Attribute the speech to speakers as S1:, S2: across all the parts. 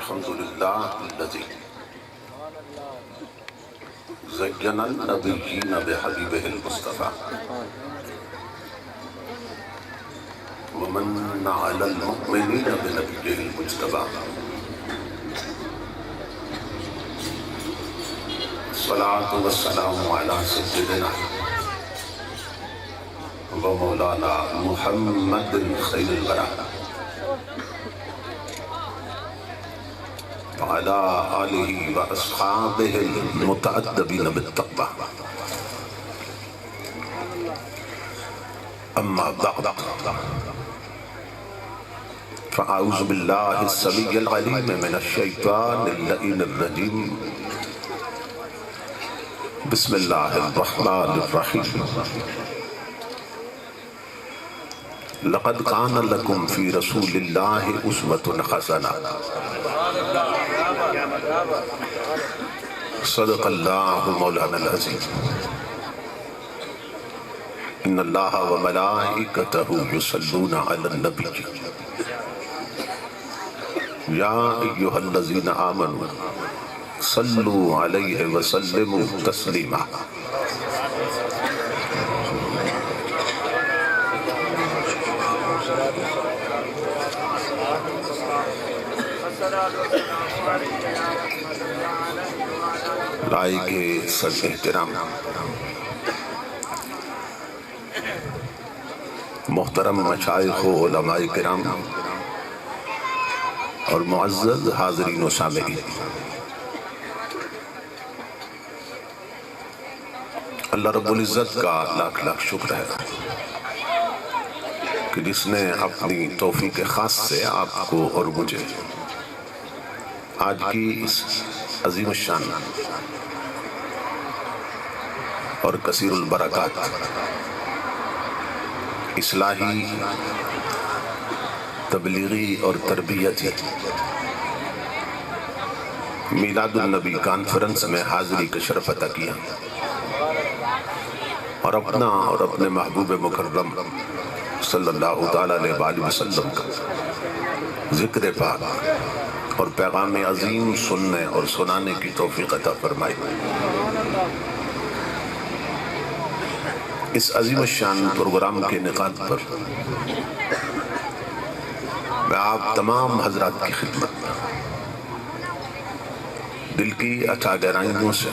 S1: الحمد لله الذي زين النبيين بحبيبه المصطفى ومن على المؤمنين بنبيه المجتبى الصلاة والسلام على سيدنا ومولانا محمد خير الورى وعلى آله وأصحابه المتأدبين بالتقوى أما بعد فأعوذ بالله السميع العليم من الشيطان اللئيم الرجيم بسم الله الرحمن الرحيم لقد كان لكم في رسول الله أسوة حسنة صدق الله مولانا العظيم إن الله وملائكته يصلون على النبي يا أيها الذين آمنوا صلوا عليه وسلموا تسليما لائق صدر احترام محترم مشائخ و علماء کرام اور معزز حاضرین و سامعین، اللہ رب العزت کا لاکھ لاکھ شکر ہے کہ جس نے اپنی توفیق خاص سے آپ کو اور مجھے آج کی اس عظیم الشان اور کثیر البرکات اصلاحی تبلیغی اور تربیتی میلاد النبی کانفرنس میں حاضری کا شرف عطا کیا اور اپنا اور اپنے محبوب مکرم صلی اللہ تعالیٰ علیہ وسلم کا ذکر پاک اور پیغام عظیم سننے اور سنانے کی توفیق عطا فرمائی۔ اس عظیم الشان پروگرام کے انعقاد پر میں آپ تمام حضرات کی خدمت میں دل کی اٹھا گہرائیوں سے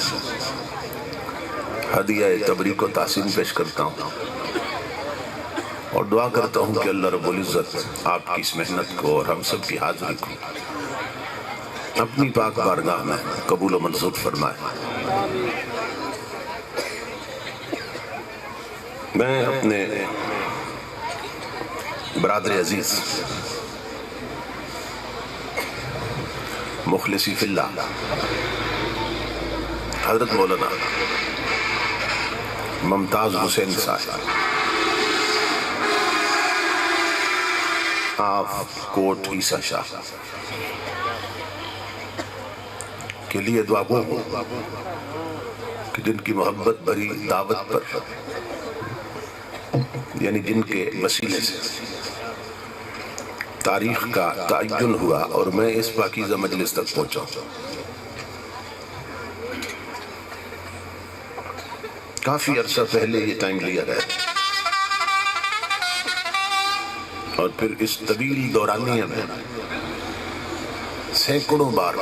S1: ہدیہ تبریک و تحسین پیش کرتا ہوں اور دعا کرتا ہوں کہ اللہ رب العزت آپ کی اس محنت کو اور ہم سب کی حاضری کو اپنی پاک بارگاہ میں قبول و منظور فرمائے۔ میں اپنے برادر عزیز مخلصی فی اللہ حضرت مولانا ممتاز حسین صاحب آف کوٹ عیسیٰ شاہ کے لیے دعا گو کہ جن کی محبت بھری دعوت پر یعنی جن کے وسیلے سے تاریخ کا تعین ہوا اور میں اس پاکیزہ مجلس تک پہنچا ہوں، کافی عرصہ پہلے یہ ٹائم لیا گیا اور پھر اس طویل دورانیہ میں سینکڑوں بار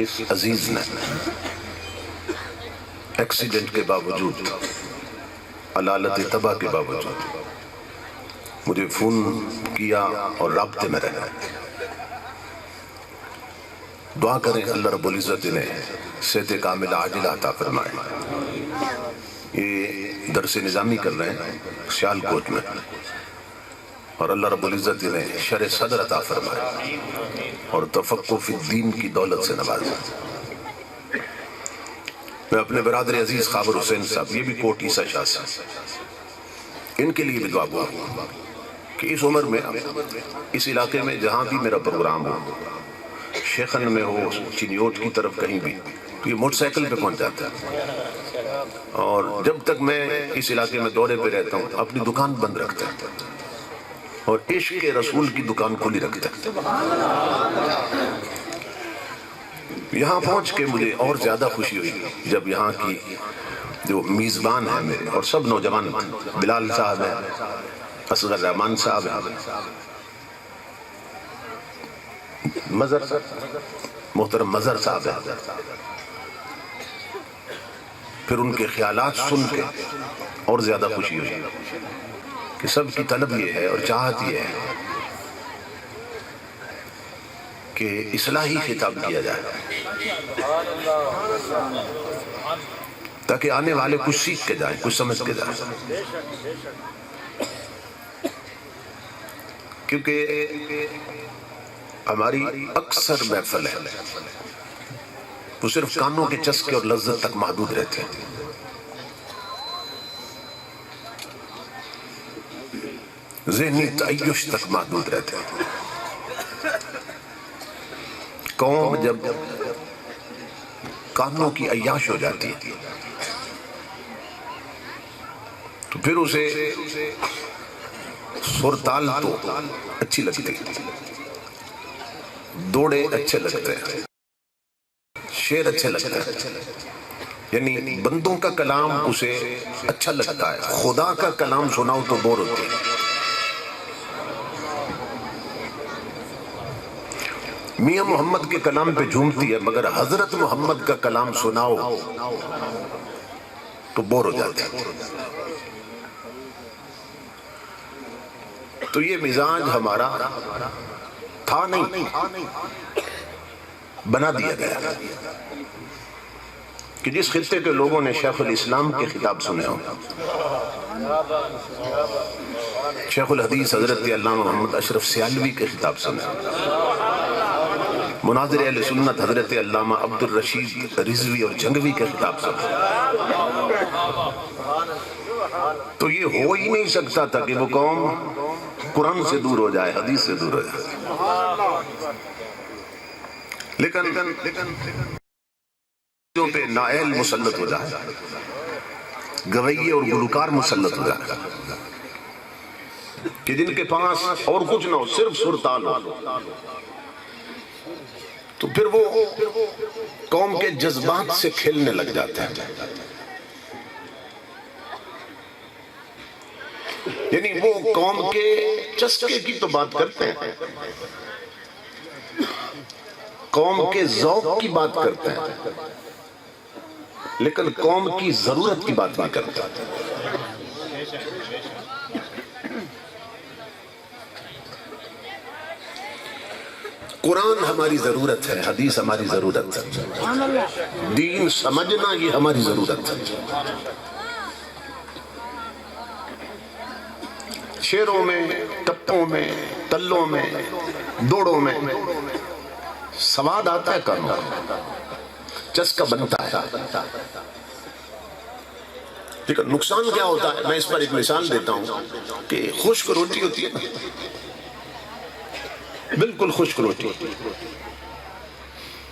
S1: اس عزیز نے ایکسیڈنٹ کے باوجود علالت تباہ کے باوجود مجھے فون کیا اور رابطے میں رہا۔ دعا کریں اللہ رب العزت انہیں صحت کاملہ عاجلہ عطا فرمائے۔ یہ درس نظامی کر رہے ہیں سیالکوٹ میں اور اللہ رب العزت انہیں شرح صدر عطا فرمائے اور تفقہ فی الدین کی دولت سے نوازے۔ میں اپنے برادر عزیز خابر حسین صاحب، یہ بھی کوٹ عیسیٰ شاہ سے، ان کے لیے بھی دعا گو کہ اس عمر میں اس علاقے میں جہاں بھی میرا پروگرام ہو، شیخن میں ہو، چنیوٹ کی طرف کہیں بھی، تو یہ موٹر سائیکل پہ پہنچ جاتا ہے اور جب تک میں اس علاقے میں دورے پہ رہتا ہوں اپنی دکان بند رکھتا ہے اور عشق رسول کی دکان کھلی رکھتا ہے۔ یہاں پہنچ کے مجھے اور زیادہ خوشی ہوئی جب یہاں کی جو میزبان ہیں میرے اور سب نوجوان، بلال صاحب ہیں، اصغر رحمان صاحب ہیں، مظہر محترم مظہر صاحب ہیں، پھر ان کے خیالات سن کے اور زیادہ خوشی ہوئی کہ سب کی طلب یہ ہے اور چاہت یہ ہے کہ اصلاحی خطاب کیا جائے تاکہ آنے والے کچھ سیکھ کے جائیں، کچھ سمجھ کے جائیں۔ کیونکہ ہماری اکثر محفل ہے وہ صرف کانوں کے چسکے اور لذت تک محدود رہتے ہیں۔ ذہنی تعیش تک محدود رہتے ہیں۔ قوم جب کانوں کی عیاش ہو جاتی ہے تو پھر اسے سرتال تو اچھی لگتی ہے، دوڑے اچھے لگتے ہیں، شعر اچھے لگتے ہیں، یعنی بندوں کا کلام اسے اچھا لگتا ہے، خدا کا کلام سناؤ تو بور ہوتے ہیں۔ میاں محمد کے کلام پہ جھومتی ہے مگر حضرت محمد کا کلام سناؤ تو بور ہو جاتے ہیں۔ تو یہ مزاج ہمارا تھا نہیں، بنا دیا گیا کہ جس خطے کے لوگوں نے شیخ الاسلام کے خطاب سنے ہوں، شیخ الحدیث حضرت علامہ محمد اشرف سیالوی کے خطاب سنے ہوں، مناظر اہل سنت حضرت علامہ عبد الرشید رضوی اور جنگوی کے خطاب سنے، تو یہ ہو ہی نہیں سکتا تھا کہ وہ قوم قرآن سے دور ہو جائے، حدیث سے دور ہو جائے۔ لیکن جو پہ نائل مسلط ہو جائے، گویے اور گلوکار مسلط ہو جائے کہ جن کے پاس اور کچھ نہ ہو، صرف سرتال ہو، تو پھر وہ قوم کے جذبات سے کھیلنے لگ جاتے ہیں۔ یعنی وہ قوم کے چسکے کی تو بات کرتے ہیں، قوم کے ذوق کی بات کرتے ہیں، لیکن قوم کی ضرورت کی بات نہیں کرتے۔ قرآن ہماری ضرورت ہے، حدیث ہماری ضرورت ہے، دین سمجھنا یہ ہماری ضرورت ہے۔ شعروں میں، ٹپوں میں، تلوں میں، دوڑوں میں سواد آتا ہے، کانوں چسکا بنتا ہے، لیکن نقصان کیا ہوتا ہے؟ میں اس پر ایک مثال دیتا ہوں کہ خشک روٹی ہوتی ہے نا، بالکل خشک روٹی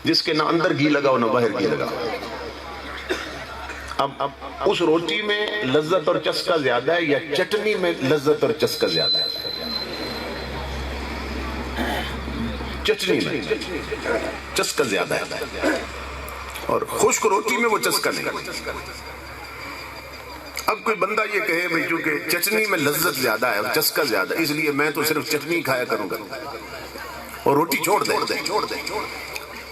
S1: جس کے نہ اندر گھی لگا ہو نہ باہر گھی لگا ہو، اب اس روٹی میں لذت اور چسکا زیادہ ہے یا چٹنی میں لذت اور چسکا زیادہ ہے؟ چٹنی میں چسکا زیادہ ہے اور خشک روٹی میں وہ چسکا نہیں۔ اب کوئی بندہ یہ کہے بھئی چونکہ چٹنی میں لذت زیادہ ہے اور چسکا زیادہ ہے، اس لیے میں تو صرف چٹنی کھایا کروں گا اور روٹی چھوڑ دے،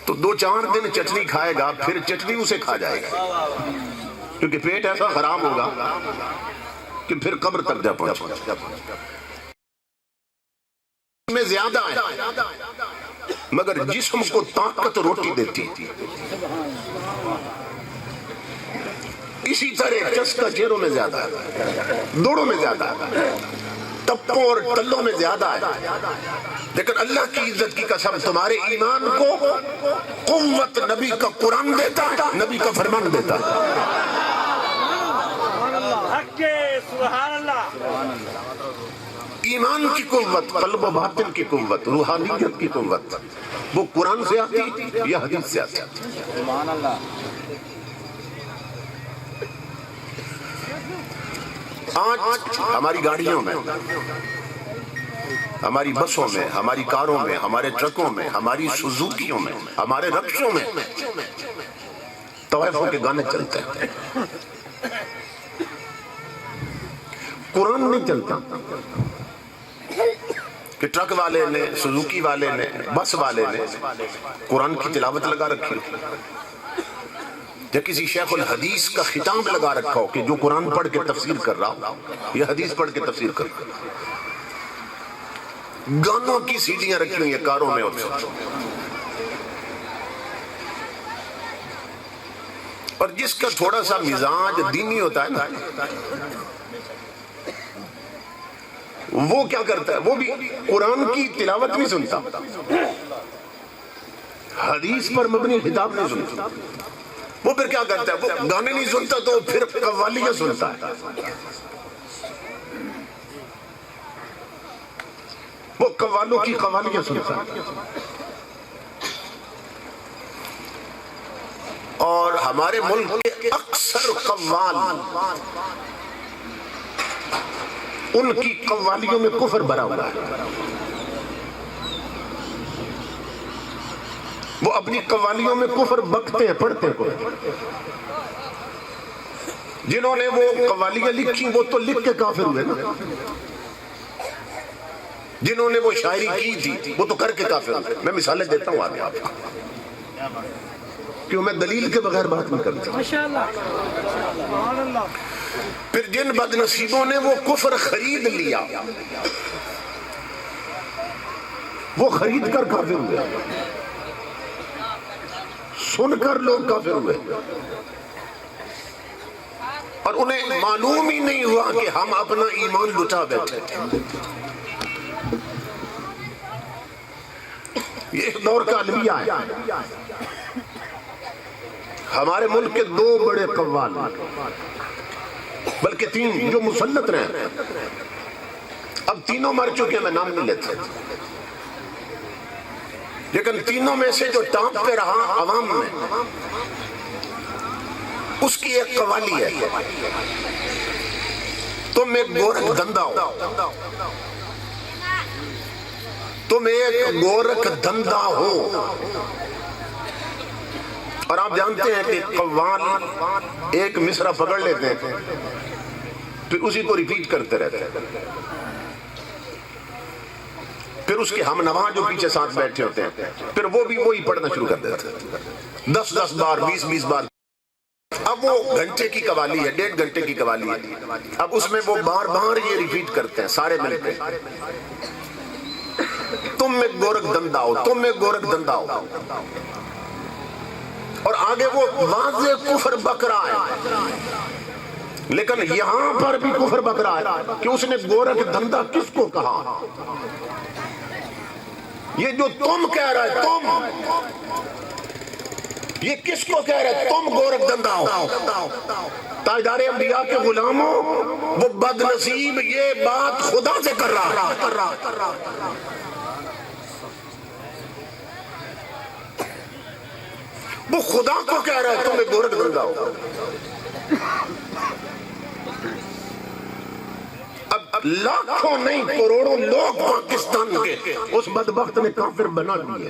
S1: تو 2-4 دن چٹنی کھائے گا، پھر چٹنی اسے کھا جائے گا، کیونکہ پیٹ ایسا خراب ہوگا کہ پھر قبر تک جا پہنچے۔ میں زیادہ ہے مگر جسم کو طاقت روٹی دیتی، اسی طرح چسکا چہروں میں زیادہ ہے، دوڑوں میں زیادہ ہے، ٹپوں اور ٹلوں میں زیادہ ہے، لیکن اللہ کی عزت کی قسم تمہارے ایمان کو قوت نبی کا قرآن دیتا ہے، نبی کا فرمان دیتا ہے۔
S2: سبحان اللہ،
S1: ایمان کی قوت، قلب و باطن کی قوت، روحانیت کی قوت وہ قرآن سے آتی یا حدیث سے آتی؟
S2: سبحان اللہ۔
S1: آج ہماری گاڑیوں میں ہماری بسوں میں، ہماری کاروں میں، ہمارے ٹرکوں میں، ہماری سوزوکیوں میں، ہمارے رکشوں میں طوائفوں کے گانے چلتے ہیں، قرآن نہیں چلتا کہ ٹرک والے نے، سوزوکی والے نے، بس والے نے قرآن کی تلاوت لگا رکھی ہو، یا کسی شیخ الحدیث کا خطاب لگا رکھا ہو کہ جو قرآن پڑھ کے تفسیر کر رہا ہو یا حدیث پڑھ کے تفسیر کر رہا ہو، گانوں کی سیڑھیاں رکھی ہوئی ہیں کاروں میں، اور جس کا تھوڑا سا مزاج دینی ہوتا ہے نا، وہ کیا کرتا ہے؟ وہ بھی قرآن کی تلاوت نہیں سنتا، حدیث پر مبنی خطاب نہیں سنتا، وہ پھر کیا کرتا ہے؟ وہ گانے نہیں سنتا تو پھر قوالیاں سنتا ہے، وہ قوالوں کی قوالیاں سنتا ہے۔ اور ہمارے ملک کے اکثر قوال ان کی قوالیوں میں کفر بھرا ہوا ہے، وہ اپنی قوالیوں میں کفر بکتے ہیں، پڑھتے ہیں۔ جنہوں نے وہ قوالیاں لکھی وہ تو لکھ کے کافر ہوئے نا، جنہوں نے وہ شاعری کی تھی وہ تو کر کے کافر ہوئے۔ میں مثالیں دیتا ہوں آگے آپ کو، کیوں میں دلیل کے بغیر بات نہیں کرتا۔ پھر جن بد نصیبوں نے وہ کفر خرید لیا، وہ خرید کر کافر ہوئے، سن کر لوگ کافر ہوئے، اور انہیں معلوم ہی نہیں ہوا کہ ہم اپنا ایمان لٹا بیٹھے تھے۔ یہ ایک دور کا المیہ ہے۔ ہمارے ملک کے دو بڑے قوال، بلکہ تین جو مسلط رہے، اب تینوں مر چکے، میں نام نہیں لیتا، لیکن تینوں میں سے جو ٹاپ پہ رہا عوام میں، اس کی ایک قوالی ہے، تم ایک گورکھ دندہ ہو، تم ایک گورکھ دندہ ہو۔ اور آپ جانتے ہیں کہ قوال ایک مصرع پکڑ لیتے ہیں پھر اسی کو ریپیٹ کرتے رہتے ہیں، پھر اس کے ہم نوا جو پیچھے ساتھ بیٹھے ہوتے ہیں پھر وہ بھی وہی پڑھنا شروع کر دیتے ہیں، 10 بار 20 بار۔ اب وہ گھنٹے کی قوالی ہے، 1.5 گھنٹے کی قوالی ہے، اب اس میں وہ بار بار یہ ریپیٹ کرتے ہیں سارے مل کے، تم ایک گورکھ دندہ ہو، تم ایک گورکھ دندہ ہو، اور آگے وہ واضح کفر بک رہا ہے، لیکن یہاں پر بھی کفر بک رہا ہے کہ اس نے گورکھ دندہ کس کو کہا؟ یہ جو تم کہہ رہا ہے، تم، یہ کس کو کہہ رہا ہے؟ تم گورکھ دندہ ہو، تاجدار انبیاء کے غلاموں، وہ بد نصیب یہ بات خدا سے کر رہا ہے، وہ خدا کو کہہ رہا ہے تم ایک گورکھ دندہ ہو۔ اب لاکھوں نہیں کروڑوں لوگ پاکستان کے اس بدبخت نے کافر بنا دیے،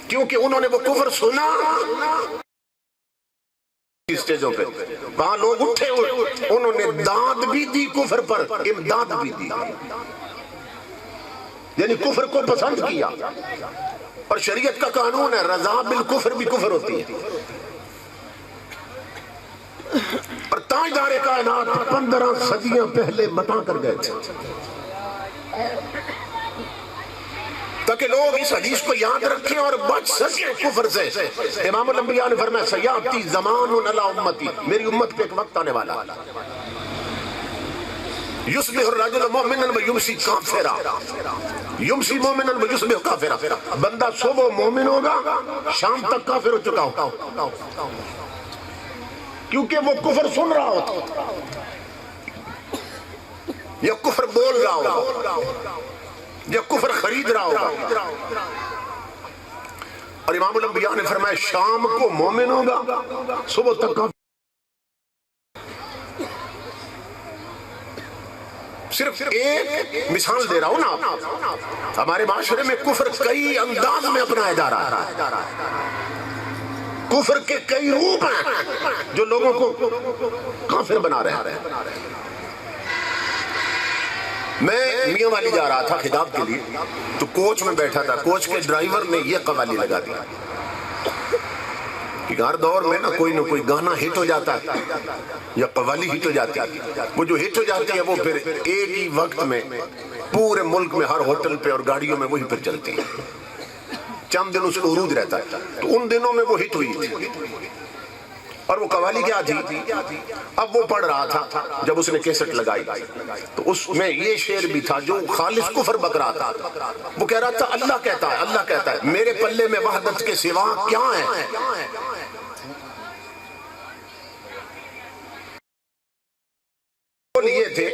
S1: کیونکہ انہوں نے وہ کفر سنا۔ اسٹیجوں پہ وہاں لوگ اٹھے ہوئے، انہوں نے داد بھی دی کفر پر، امداد بھی دی، یعنی کفر کو پسند کیا، اور شریعت کا قانون ہے رضا بالکفر بھی کفر ہوتی ہے۔ اور تاجدار کائنات 15 صدیاں پہلے بتا کر گئے تھے تاکہ لوگ اس حدیث کو یاد رکھیں اور بچ سکیں کفر سے۔ امام الانبیاء نے فرمایا سیاتی زمان علی امتی، میری امت پہ ایک وقت آنے والا، یصبح الرجل مؤمنا ویمسی کافرا، یمسی مومنا ویصبح کافرا، بندہ صبح مومن ہوگا شام تک کافر ہو چکا ہوگا، کیونکہ وہ کفر سن رہا ہوتا یا کفر بول رہا ہوگا یا کفر خرید رہا ہوگا۔ اور امام الانبیاء نے فرمایا شام کو مومن ہوگا صبح تک کافر، صرف ایک مثال دے رہا ہوں نا. ہمارے معاشرے میں کفر کئی انداز میں اپنایا جا رہا ہے. کفر کے کئی روپ ہیں جو لوگوں کو کافر بنا رہے ہیں. میں میاں والی جا رہا تھا خطاب کے لیے تو کوچ میں بیٹھا تھا. کوچ کے ڈرائیور نے یہ قوالی لگا دیا کہ ہر دور میں نا کوئی گانا ہٹ ہو جاتا ہے یا قوالی ہٹ ہو جاتی ہے. وہ جو ہٹ ہو جاتی ہے وہ پھر ایک ہی وقت میں پورے ملک میں ہر ہوٹل پہ اور گاڑیوں میں وہی پھر چلتی ہے. چند دن اس کو عروج رہتا ہے. تو ان دنوں میں وہ ہٹ ہوئی تھی اور وہ قوالی کیا تھی. اب وہ پڑھ رہا تھا جب اس نے کیسٹ لگائی تو اس میں یہ شعر بھی تھا جو خالص کفر بک رہا تھا. وہ کہہ رہا تھا اللہ کہتا ہے میرے پلے میں وحدت کے سوا کیا ہے. یہ تھے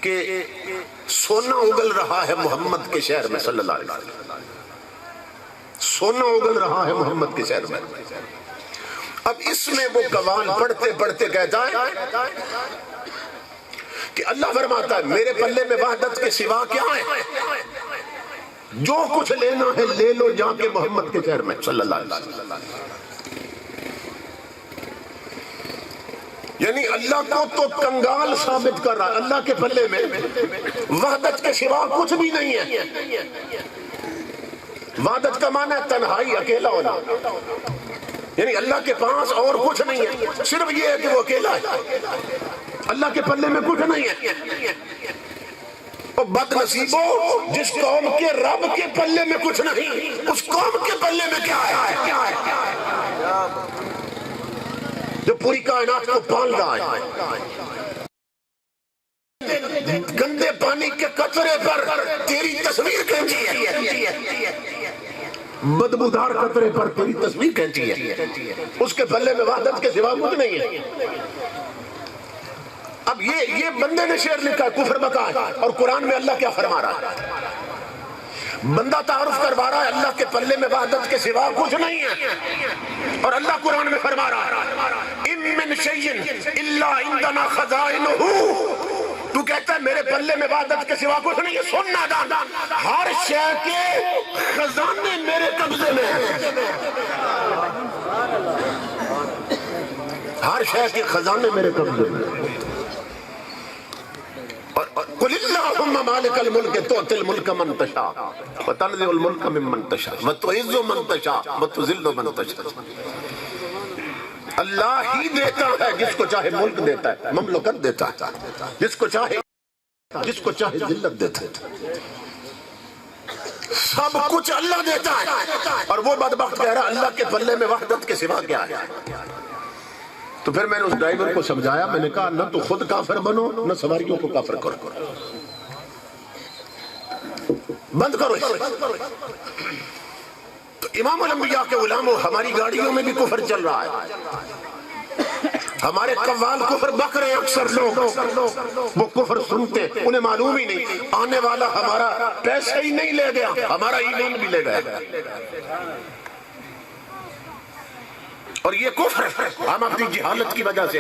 S1: کہ سونا اگل رہا ہے محمد کے شہر میں صلی اللہ علیہ وسلم. سونا اگل رہا ہے محمد کے شہر میں. اب اس میں وہ قوال پڑھتے پڑھتے کہتا ہے کہ اللہ فرماتا ہے میرے پلے میں وحدت کے سوا کیا ہے. جو کچھ لینا ہے لے لو جا کے محمد کے شہر میں صلی اللہ علیہ وسلم. یعنی اللہ کو تو کنگال ثابت کر رہا ہے. اللہ کے پلے میں وحدت کے سوا کچھ بھی نہیں ہے. وحدت کا معنی ہے تنہائی، اکیلا ہونا. یعنی اللہ کے پاس اور کچھ نہیں ہے، صرف یہ ہے کہ وہ اکیلا ہے. اللہ کے پلے میں کچھ نہیں ہے. اور بد نصیبو جس قوم کے رب کے پلے میں کچھ نہیں، اس قوم کے پلے میں کیا ہے جو پوری کائنات کو پال رہا ہے. گندے پانی کے قطرے پر تیری تصویر کھینچی ہے. بدبودار قطرے پر تیری تصویر کھینچی ہے. اس کے پلے میں وحدت کے سوا کچھ نہیں ہے. اب یہ بندے نے شعر لکھا ہے کفر بکا ہے. اور قرآن میں اللہ کیا فرما رہا ہے؟ بندہ تعارف کروا رہا ہے اللہ کے پلے میں وحدت کے سوا کچھ نہیں ہے. اور اللہ قرآن میں فرما رہا ہے ان من شیء الا عندنا خزائنہ. تو کہتا ہے میرے پلے میں وحدت کے سوا کچھ نہیں ہے. سننا دان ہر شے کے خزانے میرے قبضے میں ہیں. ہر شے کے خزانے میرے قبضے میں ہیں. قل اللہم مالک الملک تؤتی الملک من تشاء وتنزع الملک ممن تشاء وتعز من تشاء وتذل من تشاء. اللہ ہی دیتا ہے جس کو چاہے ملک دیتا ہے، مملکت دیتا ہے. جس کو چاہے ذلت دیتا ہے. سب کچھ اللہ دیتا ہے. اور وہ بدبخت کہہ رہا اللہ کے پلے میں وحدت کے سوا کیا ہے. تو پھر میں نے اس ڈرائیور کو سمجھایا. میں نے کہا نہ تو خود کافر بنو نہ سواریوں کو کافر کرو. بند کرو. تو امام الانبیاء کے غلاموں ہماری گاڑیوں میں بھی کفر چل رہا ہے. ہمارے قوال کفر بک رہے ہیں. اکثر لوگ وہ کفر سنتے انہیں معلوم ہی نہیں آنے والا ہمارا پیسے ہی نہیں لے گیا، ہمارا ایمان بھی لے گیا. اور یہ کفر ہم اپنی جہالت کی وجہ سے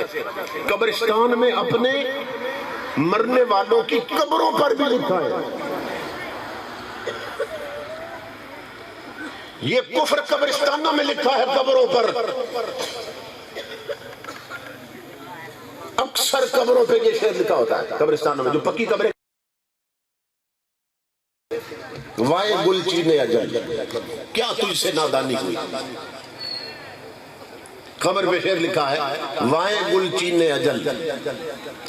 S1: قبرستان میں اپنے مرنے والوں کی قبروں پر بھی لکھا ہے. یہ کفر قبرستانوں میں لکھا ہے قبروں پر. اکثر قبروں پہ یہ شعر لکھا ہوتا ہے قبرستانوں میں جو پکی قبریں. وائے گل چینے اجل کیا تجھ سے نادانی ہوئی. قبر پہ شعر لکھا ہے وائے گل چینے اجل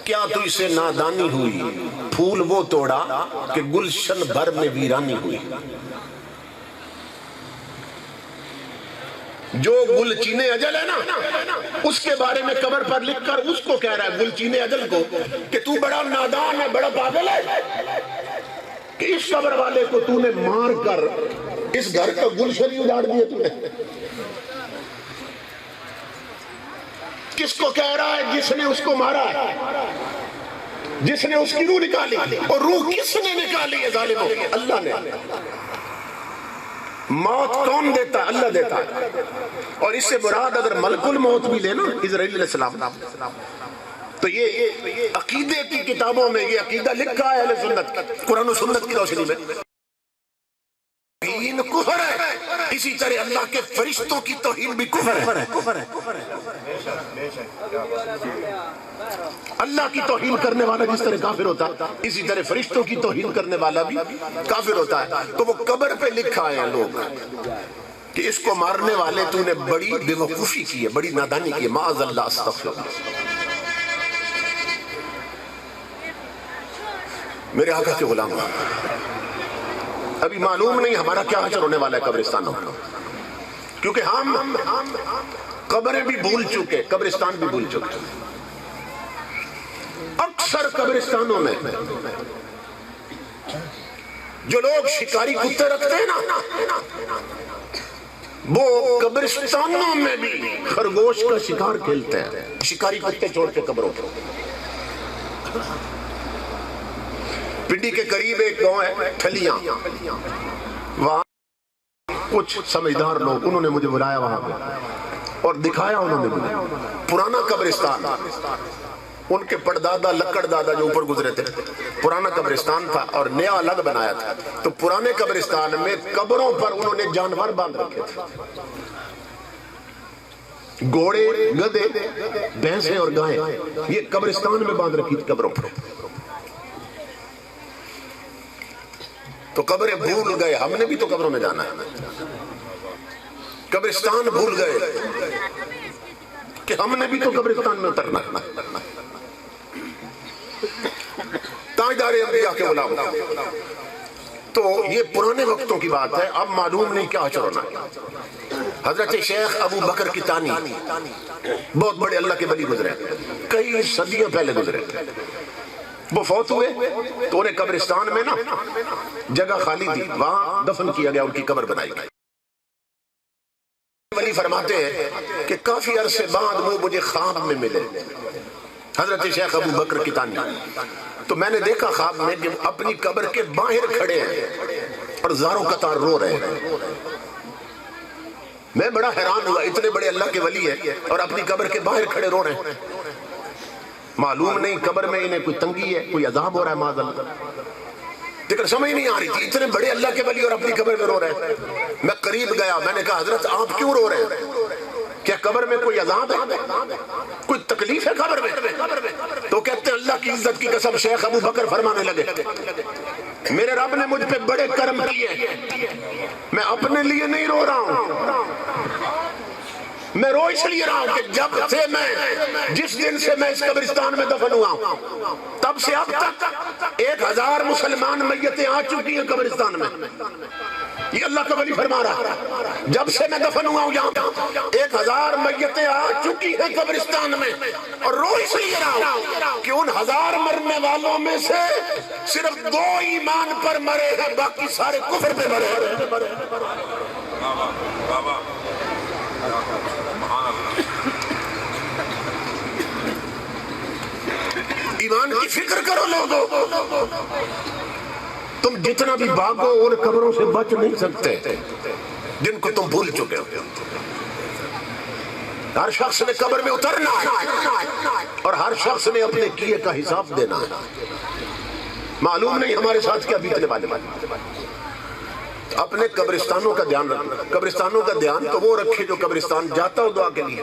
S1: کیا تجھ سے نادانی ہوئی. پھول وہ توڑا کہ گلشن بھر میں ویرانی ہوئی. جو گل چینے اجل ہے نا اس کے بارے میں قبر پر لکھ کر اس کو کہہ رہا ہے گل چینے اجل کو کہ تو بڑا نادان ہے، بڑا پاگل ہے کہ اس قبر والے کو تو نے مار کر اس گھر کا گلشن ہی اجاڑ دیا. تو نے کس کو کہہ رہا ہے؟ جس نے اس کو مارا ہے، جس نے اس کی روح نکالی. اور روح کس نے نکالی ہے ظالموں؟ اللہ نے. موت کون دیتا ہے؟ اللہ دیتا ہے. اور اس سے مراد اگر ملک الموت بھی لینا اسرائیل علیہ السلام تو یہ عقیدے کی کتابوں میں یہ عقیدہ لکھا ہے اہل سنت، قرآن و سنت کی روشنی میں توہین کفر ہے، اسی طرح اللہ کے فرشتوں کی توہین بھی کفر ہے۔ اللہ کی توہین کرنے والا جس طرح کافر ہوتا ہے، اسی طرح فرشتوں کی توہین کرنے والا بھی کافر ہوتا ہے۔ تو وہ قبر پہ لکھا ہے لوگ کہ اس کو مارنے والے تو نے بڑی بے وقوفی کی ہے، بڑی نادانی کی ہے، معاذ اللہ استغفر اللہ۔ میرے آقا کے غلام، ابھی معلوم نہیں ہمارا کیا حشر ہونے والا ہے قبرستانوں میں، کیونکہ ہم قبریں بھی بھول چکے، قبرستان بھی بھول چکے۔ اکثر قبرستانوں میں جو لوگ شکاری کتے رکھتے ہیں نا، وہ قبرستانوں میں بھی خرگوش کا شکار کھیلتے ہیں، شکاری کتے چھوڑ کے قبروں پر۔ پنڈی کے قریب ایک گاؤں ہے ٹھلیاں، وہاں کچھ سمجھدار لوگ، انہوں نے مجھے بلایا وہاں پہ اور دکھایا انہوں نے مجھے پرانا قبرستان، ان کے پردادا لکڑ دادا جو اوپر گزرے تھے، پرانا قبرستان تھا اور نیا الگ بنایا تھا۔ تو پرانے قبرستان میں قبروں پر انہوں نے جانور باندھ رکھے تھے، گھوڑے، گدھے، بھینسیں اور گائیں، یہ قبرستان میں باندھ رکھی تھی قبروں پر۔ تو قبریں بھول گئے، ہم نے بھی تو قبروں میں جانا ہے، قبرستان بھول گئے کہ ہم نے بھی تو قبرستان میں اترنا ہے۔ تاجدار انبیاء کے غلام، تو یہ پرانے وقتوں کی بات ہے، اب معلوم نہیں کیا حشر ہونا ہے۔ حضرت شیخ ابو بکر کتانی بہت بڑے اللہ کے ولی گزرے، کئی صدیوں پہلے گزرے، وہ فوت ہوئے تو انہیں قبرستان میں نا جگہ خالی تھی، وہاں دفن کیا گیا، ان کی قبر بنائی گئی۔ ولی فرماتے ہیں کہ کافی عرصے بعد وہ مجھے خواب میں ملے، حضرت شیخ ابو بکر کتانی، تو میں نے دیکھا خواب میں کہ اپنی قبر کے باہر کھڑے ہیں اور زاروں قطار رو رہے ہیں۔ میں بڑا حیران ہوا، اتنے بڑے اللہ کے ولی ہیں اور اپنی قبر کے باہر کھڑے رو رہے ہیں۔ معلوم نہیں قبر میں انہیں کوئی تنگی ہے، کوئی عذاب ہو رہا ہے معاذ اللہ، لیکن سمجھ نہیں آ رہی تھی، اتنے بڑے اللہ کے ولی اور اپنی قبر میں رو رہے ہیں۔ میں قریب گیا، میں نے کہا حضرت آپ کیوں رو رہے ہیں؟ کیا قبر میں کوئی عذاب ہے، کوئی تکلیف ہے قبر میں؟ تو کہتے ہیں اللہ کی عزت کی قسم، شیخ ابو بکر فرمانے لگے میرے رب نے مجھ پہ بڑے کرم کیے، میں اپنے لیے نہیں رو رہا ہوں، میں رو اس لیے رہا ہوں کہ جب سے میں، جس دن سے میں اس قبرستان میں دفن ہوا ہوں، تب سے اب تک 1000 مسلمان میتیں آ چکی ہیں قبرستان میں۔ یہ اللہ کا ولی فرما رہا ہے، جب سے میں دفن ہوا ہوں یہاں 1000 میتیں آ چکی ہیں قبرستان میں، اور رو اس لیے رہا ہوں کہ ان 1000 مرنے والوں میں سے صرف 2 ایمان پر مرے ہیں، باقی سارے کفر پہ مرے ہیں۔ ایمان کی فکر کرو لوگوں، تم جتنا بھی بھاگو ان قبروں سے بچ نہیں سکتے جن کو تم بھول چکے ہو۔ ہر شخص نے قبر میں اترنا ہے اور ہر شخص نے اپنے کیے کا حساب دینا ہے۔ معلوم نہیں ہمارے ساتھ کیا بیتنے والے۔ اپنے قبرستانوں کا دھیان رکھنا، قبرستانوں کا دھیان تو وہ رکھے جو قبرستان جاتا ہو دعا کے لیے۔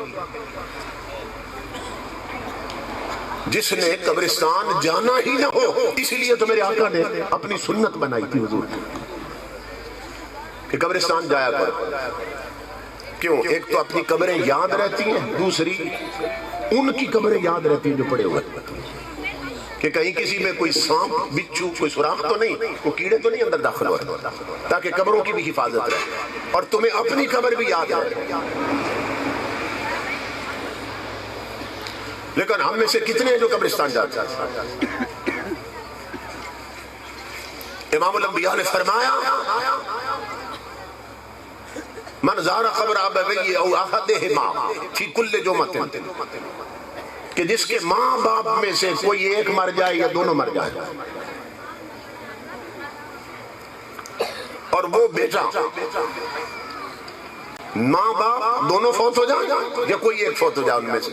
S1: جس نے قبرستان جانا ہی نہ ہو، اسی لیے تو میرے آقا نے اپنی سنت بنائی تھی حضور کہ قبرستان جایا کرو۔ کیوں؟ ایک تو اپنی قبریں یاد رہتی ہیں، دوسری ان کی قبریں یاد رہتی ہیں جو پڑے ہوئے، کہ کہیں کسی میں کوئی سانپ، بچھو، کوئی سوراخ تو نہیں، کوئی کیڑے تو نہیں اندر داخل ہو رہے، تاکہ قبروں کی بھی حفاظت رہے اور تمہیں اپنی قبر بھی یاد رہے۔ لیکن ہم میں سے کتنے ہیں جو قبرستان جاتے ہیں؟ امام الانبیاء نے فرمایا من زار قبر ابویہ او احدہما فی کل جمعۃ، کہ جس کے ماں باپ میں سے کوئی ایک مر جائے یا دونوں مر جائے اور وہ بیٹا ماں باپ دونوں فوت ہو جائیں یا کوئی ایک فوت ہو جائے ان میں سے،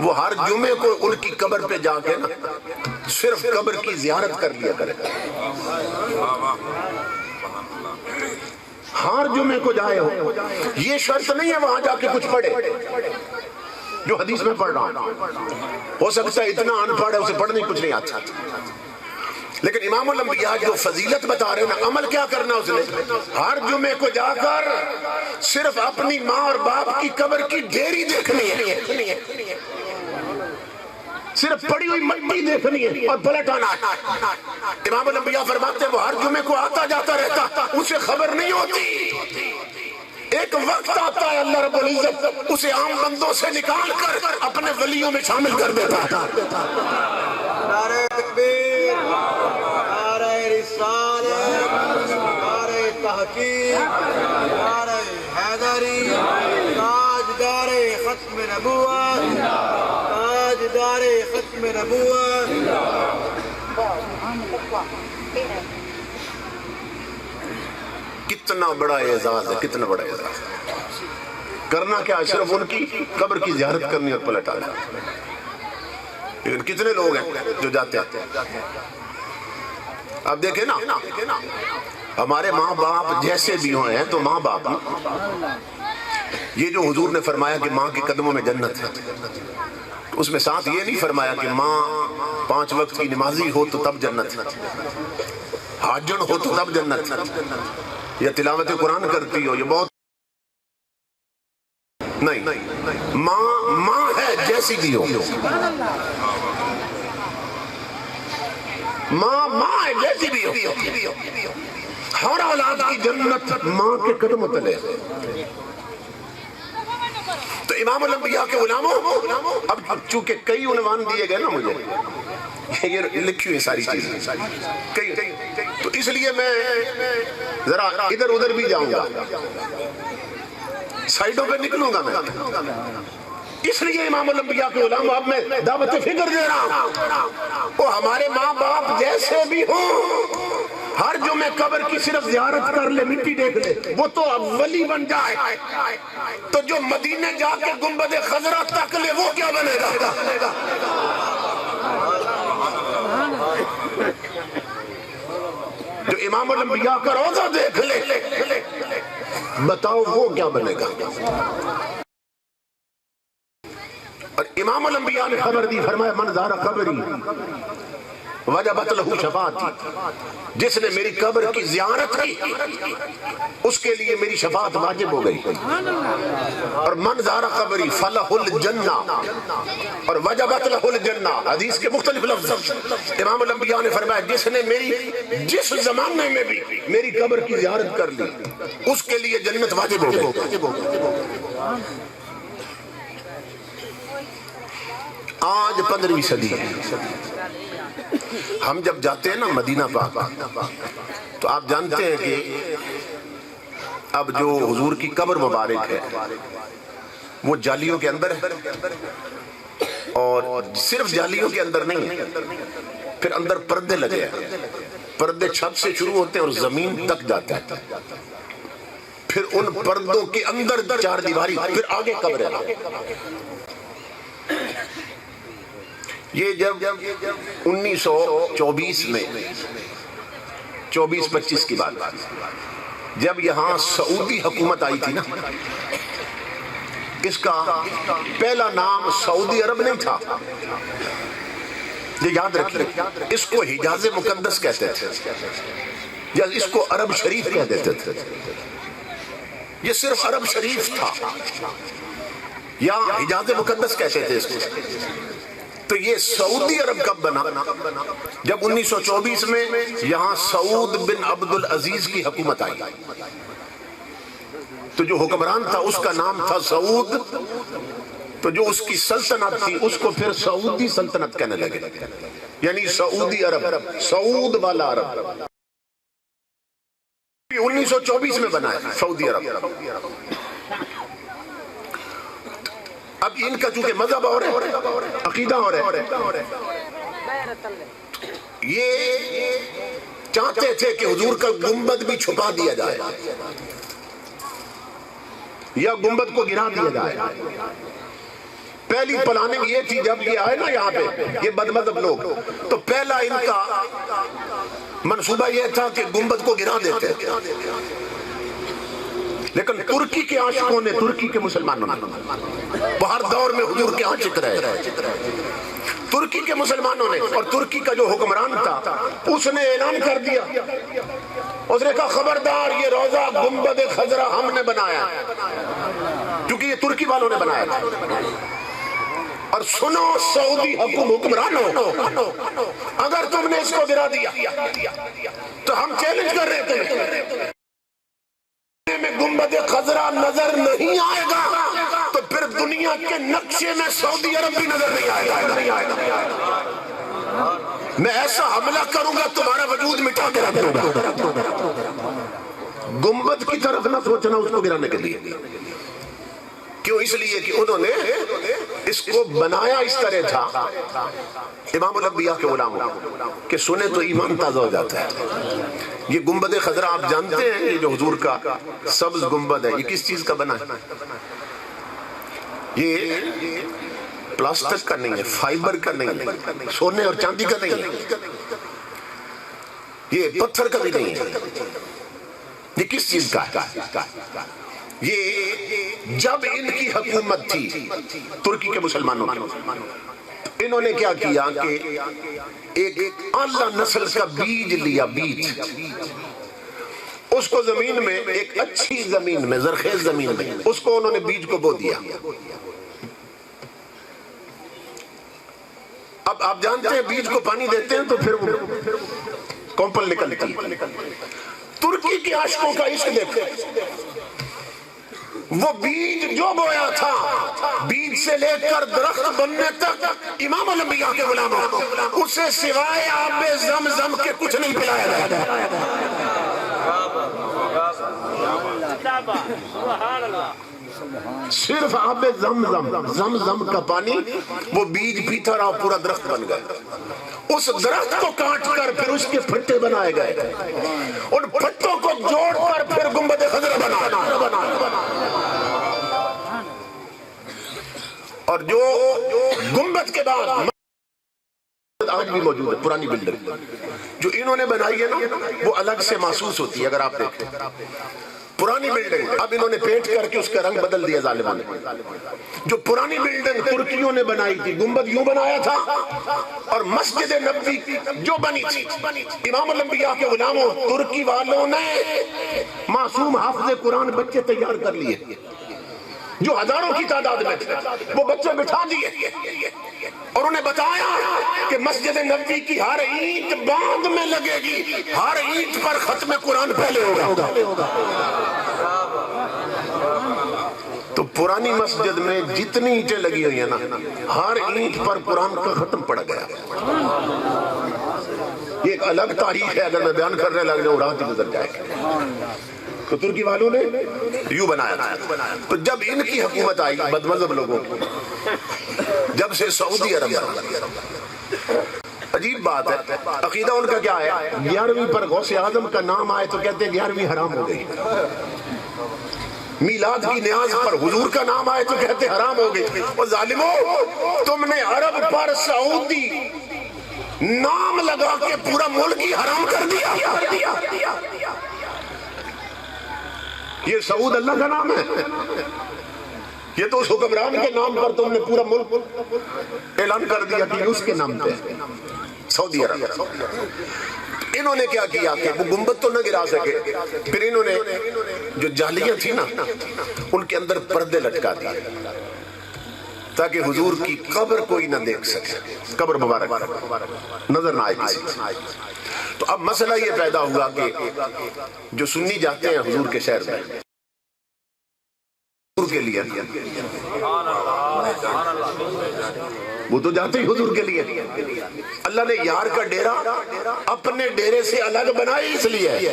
S1: وہ ہر جمعے کو ان کی قبر پہ جا کے نا صرف قبر کی زیارت کر لیا کرے، ہر جمعے کو جائے ہو. یہ شرط نہیں ہے وہاں جا کے کچھ پڑھے جو حدیث میں پڑھ رہا ہوں. ہو سکتا ہے اتنا ان پڑھ ہے اسے پڑھنے کچھ نہیں آتا، لیکن امام الانبیاء جو فضیلت بتا رہے ہیں نا، عمل کیا کرنا اس نے؟ ہر جمعے کو جا کر صرف اپنی ماں اور باپ کی قبر کی ڈھیری دیکھنی ہے، صرف پڑی ہوئی مٹی دیکھنی ہے اور پلٹ آنا ہے. امام الانبیاء فرماتے ہیں وہ ہر جمعے کو آتا جاتا رہتا، اسے خبر نہیں ہوتی. ایک وقت آتا ہے اللہ رب العزت اسے عام بندوں سے نکال کر اپنے ولیوں میں شامل کر دیتا ہے.
S3: نعرہ تکبیر، نعرہ رسالت، نعرہ تحقیق، نعرہ حیدری، تاجدار ختم نبوت، تاجدار ختم نبوت.
S1: کتنا بڑا اعزاز ہے، کتنا بڑا اعزاز. کرنا کیا ہے؟ صرف ان کی قبر کی زیارت کرنی اور پلٹ آنا. لیکن کتنے لوگ ہیں جو جاتے ہیں؟ اب دیکھیں نا، ہمارے ماں باپ جیسے بھی ہوئے ہیں تو ماں باپ، یہ جو حضور نے فرمایا کہ ماں کے قدموں میں جنت ہے، اس میں ساتھ یہ نہیں فرمایا کہ ماں 5 وقت کی نمازی ہو تو تب جنت، حاجن ہو تو تب جنت، یا تلاوت قرآن کرتی ہو، یہ بہت نہیں. ماں ہے جیسی بھی ہو، ماں ہے جیسی بھی ہو، ہر اولاد کی جنت ماں کے قدموں تلے. تو امام الانبیاء کے علماء، اب چونکہ کئی عنوان دیے گئے نا مجھے، یہ لکھی ہوئی ساری چیزیں، تو اس لیے میں ذرا ادھر ادھر بھی جاؤں گا، سائیڈوں پہ نکلوں گا میں. اس لیے امام الانبیاء کے علماء اب میں دعوت فکر دے رہا ہوں، وہ ہمارے ماں باپ جیسے بھی ہوں، ہر جمعے قبر کی صرف زیارت کر لے، مٹی دیکھ لے، وہ تو اب ولی بن جائے. تو جو مدینے جا کے گنبد خضرا تک لے وہ کیا بنے گا؟ جو امام الانبیاء کا روضہ دیکھ لے، بتاؤ وہ کیا بنے گا؟ اور امام الانبیاء نے خبر دی، فرمایا من زار قبری وجبت لہو شفاعتی، جس نے میری قبر کی زیارت کی اس کے لیے میری شفاعت واجب ہو گئی. اور من زار قبری فلہ الجنہ، اور وجبت لہ الجنہ، حدیث کے مختلف لفظ. امام الانبیاء نے فرمایا جس نے میری جس زمانے میں بھی میری قبر کی زیارت کر لی اس کے لیے جنت واجب ہو گئی. آج 15ویں صدی ہے، ہم جب جاتے ہیں نا مدینہ پاک تو آپ جانتے ہیں کہ اب جو حضور کی قبر مبارک ہے وہ جالیوں کے اندر ہے، اور صرف جالیوں کے اندر نہیں ہے، پھر اندر پردے لگے ہیں، پردے چھت سے شروع ہوتے ہیں اور زمین تک جاتے ہیں، پھر ان پردوں کے اندر 4 دیواری، پھر آگے قبر ہے. یہ جب 1924 میں 24-25 کی بات، جب یہاں سعودی حکومت آئی تھی نا، اس کا پہلا نام سعودی عرب نہیں تھا، یہ یاد رکھیں، اس کو حجاز مقدس کہتے تھے یا اس کو عرب شریف کہہ دیتے تھے. یہ صرف عرب شریف تھا یا حجاز مقدس کہتے تھے اس کو. تو یہ سعودی عرب کب بنا؟ جب 1924 میں یہاں سعود بن عبد العزیز کی حکومت آئی، تو جو حکمران تھا اس کا نام تھا سعود، تو جو اس کی سلطنت تھی اس کو پھر سعودی سلطنت کہنے لگے، یعنی سعودی عرب، سعود والا عرب. 1924 میں بنا ہے سعودی عرب. اب ان کا چونکہ مذہب اور ہے، عقیدہ اور ہے، یہ چاہتے تھے کہ حضور کا گنبد بھی چھپا دیا جائے. یا گنبد کو گرا دیا جائے. پہلی پلاننگ یہ تھی جب یہ آئے نا یہاں پہ یہ بدمذہب لوگ، تو پہلا ان کا منصوبہ یہ تھا کہ گنبد کو گرا دیتے. لیکن ترکی کے عاشقوں نے، ترکی کے مسلمانوں نے وہ ہر دور میں حضور کے عاشق رہے. ترکی کے مسلمانوں نے، اور ترکی کا جو حکمران تھا اس نے اعلان کر دیا، اس نے کہا خبردار یہ روضہ گنبد خضرا ہم نے بنایا، کیونکہ یہ ترکی والوں نے بنایا تھا. اور سنو سعودی حکمرانوں، اگر تم نے اس کو گرا دیا تو ہم چیلنج کر رہے تھے میں گنبد خضرا نظر نہیں آئے گا تو پھر دنیا کے نقشے میں سعودی عرب بھی نظر نہیں آئے گا. میں ایسا حملہ کروں گا تمہارا وجود مٹا کے رکھ دوں گا. گنبد کی طرف نہ سوچنا اس کو گرانے کے لیے. کیوں؟ اس لیے کہ انہوں نے اس کو بنایا اس طرح تھا امام الانبیاء کے غلاموں کہ سنے تو ایمان تازہ ہو جاتا ہے. یہ گنبد خضرا آپ جانتے ہیں، یہ جو حضور کا سبز گنبد ہے، یہ کس چیز کا بنا ہے؟ یہ پلاسٹک کا نہیں ہے، فائبر کا نہیں ہے، سونے اور چاندی کا نہیں ہے، یہ پتھر کا بھی نہیں ہے. یہ کس چیز کا ہے؟ یہ جب ان کی حکومت تھی ترکی کے مسلمانوں کی، انہوں نے کیا کیا کہ ایک اعلیٰ نسل کا بیج لیا، بیج، اس کو زمین میں، ایک اچھی زمین میں، زرخیز زمین میں، اس کو انہوں نے بیج کو بو دیا. اب آپ جانتے ہیں بیج کو پانی دیتے ہیں تو پھر وہ کومپل نکلتی ہے. ترکی کے عاشقوں کا عشق دیکھتے، وہ بیج جو بویا تھا، بیج سے لے کر درخت بننے تک امام الانبیاء کے غلاموں کو اسے سوائے آب زمزم کے کچھ نہیں پلایا جائے. صرف آب زمزم، زمزم کا پانی، وہ بیج پیتا رہا پورا درخت بن گیا. اس درخت کو کاٹ کر پھر اس کے پھٹے بنائے گئے، ان پھٹوں کو جوڑ کر پھر گنبد خضرا بنا. اور جو گنبد کے بعد آج بھی موجود ہے پرانی بلڈنگ جو انہوں نے بنائی ہے نا، وہ الگ سے محسوس ہوتی ہے. اگر آپ دیکھیں پرانی بلڈنگ، اب انہوں نے پینٹ کر کے اس کا رنگ بدل دیا ظالموں نے. جو پرانی بلڈنگ ترکیوں نے بنائی تھی، گنبد یوں بنایا تھا، اور مسجد نبوی جو بنی تھی امام الانبیاء کے غلاموں ترکی والوں نے معصوم حافظ قرآن بچے تیار کر لیے جو ہزاروں کی تعداد میں تھے. وہ بچے بٹھا دیے اور انہیں بتایا کہ مسجد نبوی کی ہر اینٹ باندھ میں لگے گی، ہر اینٹ پر ختم قرآن پہلے ہوگا. تو پرانی مسجد میں جتنی اینٹیں لگی ہوئی ہیں نا، ہر اینٹ پر قرآن کا ختم پڑ گیا. یہ ایک الگ تاریخ ہے، اگر میں بیان کرنے لگ جاؤں رات ہی گزر جائے گا. تو ترکی والوں نے یوں بنایا تھا. تو جب ان کی حکومت آئی بدمذہب لوگوں کی، جب سے سعودی عرب، عجیب بات ہے عقیدہ ان کا کیا ہے، 11ویں پر غوث اعظم کا نام آئے تو کہتے ہیں 11ویں حرام ہو گئی. میلاد کی نیاز پر حضور کا نام آئے تو کہتے حرام ہو گئی. اور ظالموں، تم نے عرب پر سعودی نام لگا کے پورا ملک ہی حرام کر دیا. یہ سعود اللہ کا نام ہے، یہ تو اس حکمران کے نام پر تم نے پورا ملک اعلان کر دیا کہ اس کے نام پہ سعودی عرب. انہوں نے کیا کیا کہ وہ گنبد تو نہ گرا سکے، پھر انہوں نے جو جالیاں تھی نا ان کے اندر پردے لٹکا دیے تاکہ حضور کی قبر کوئی نہ دیکھ سکے، قبر مبارک نظر نہ آئے کسی. تو اب مسئلہ یہ پیدا ہوا کہ جو سنی جاتے ہیں حضور کے شہر میں حضور کے لیے، وہ تو جاتے ہی حضور کے لیے. اللہ نے یار کا ڈیرا اپنے ڈیرے سے الگ بنائی اس لیے.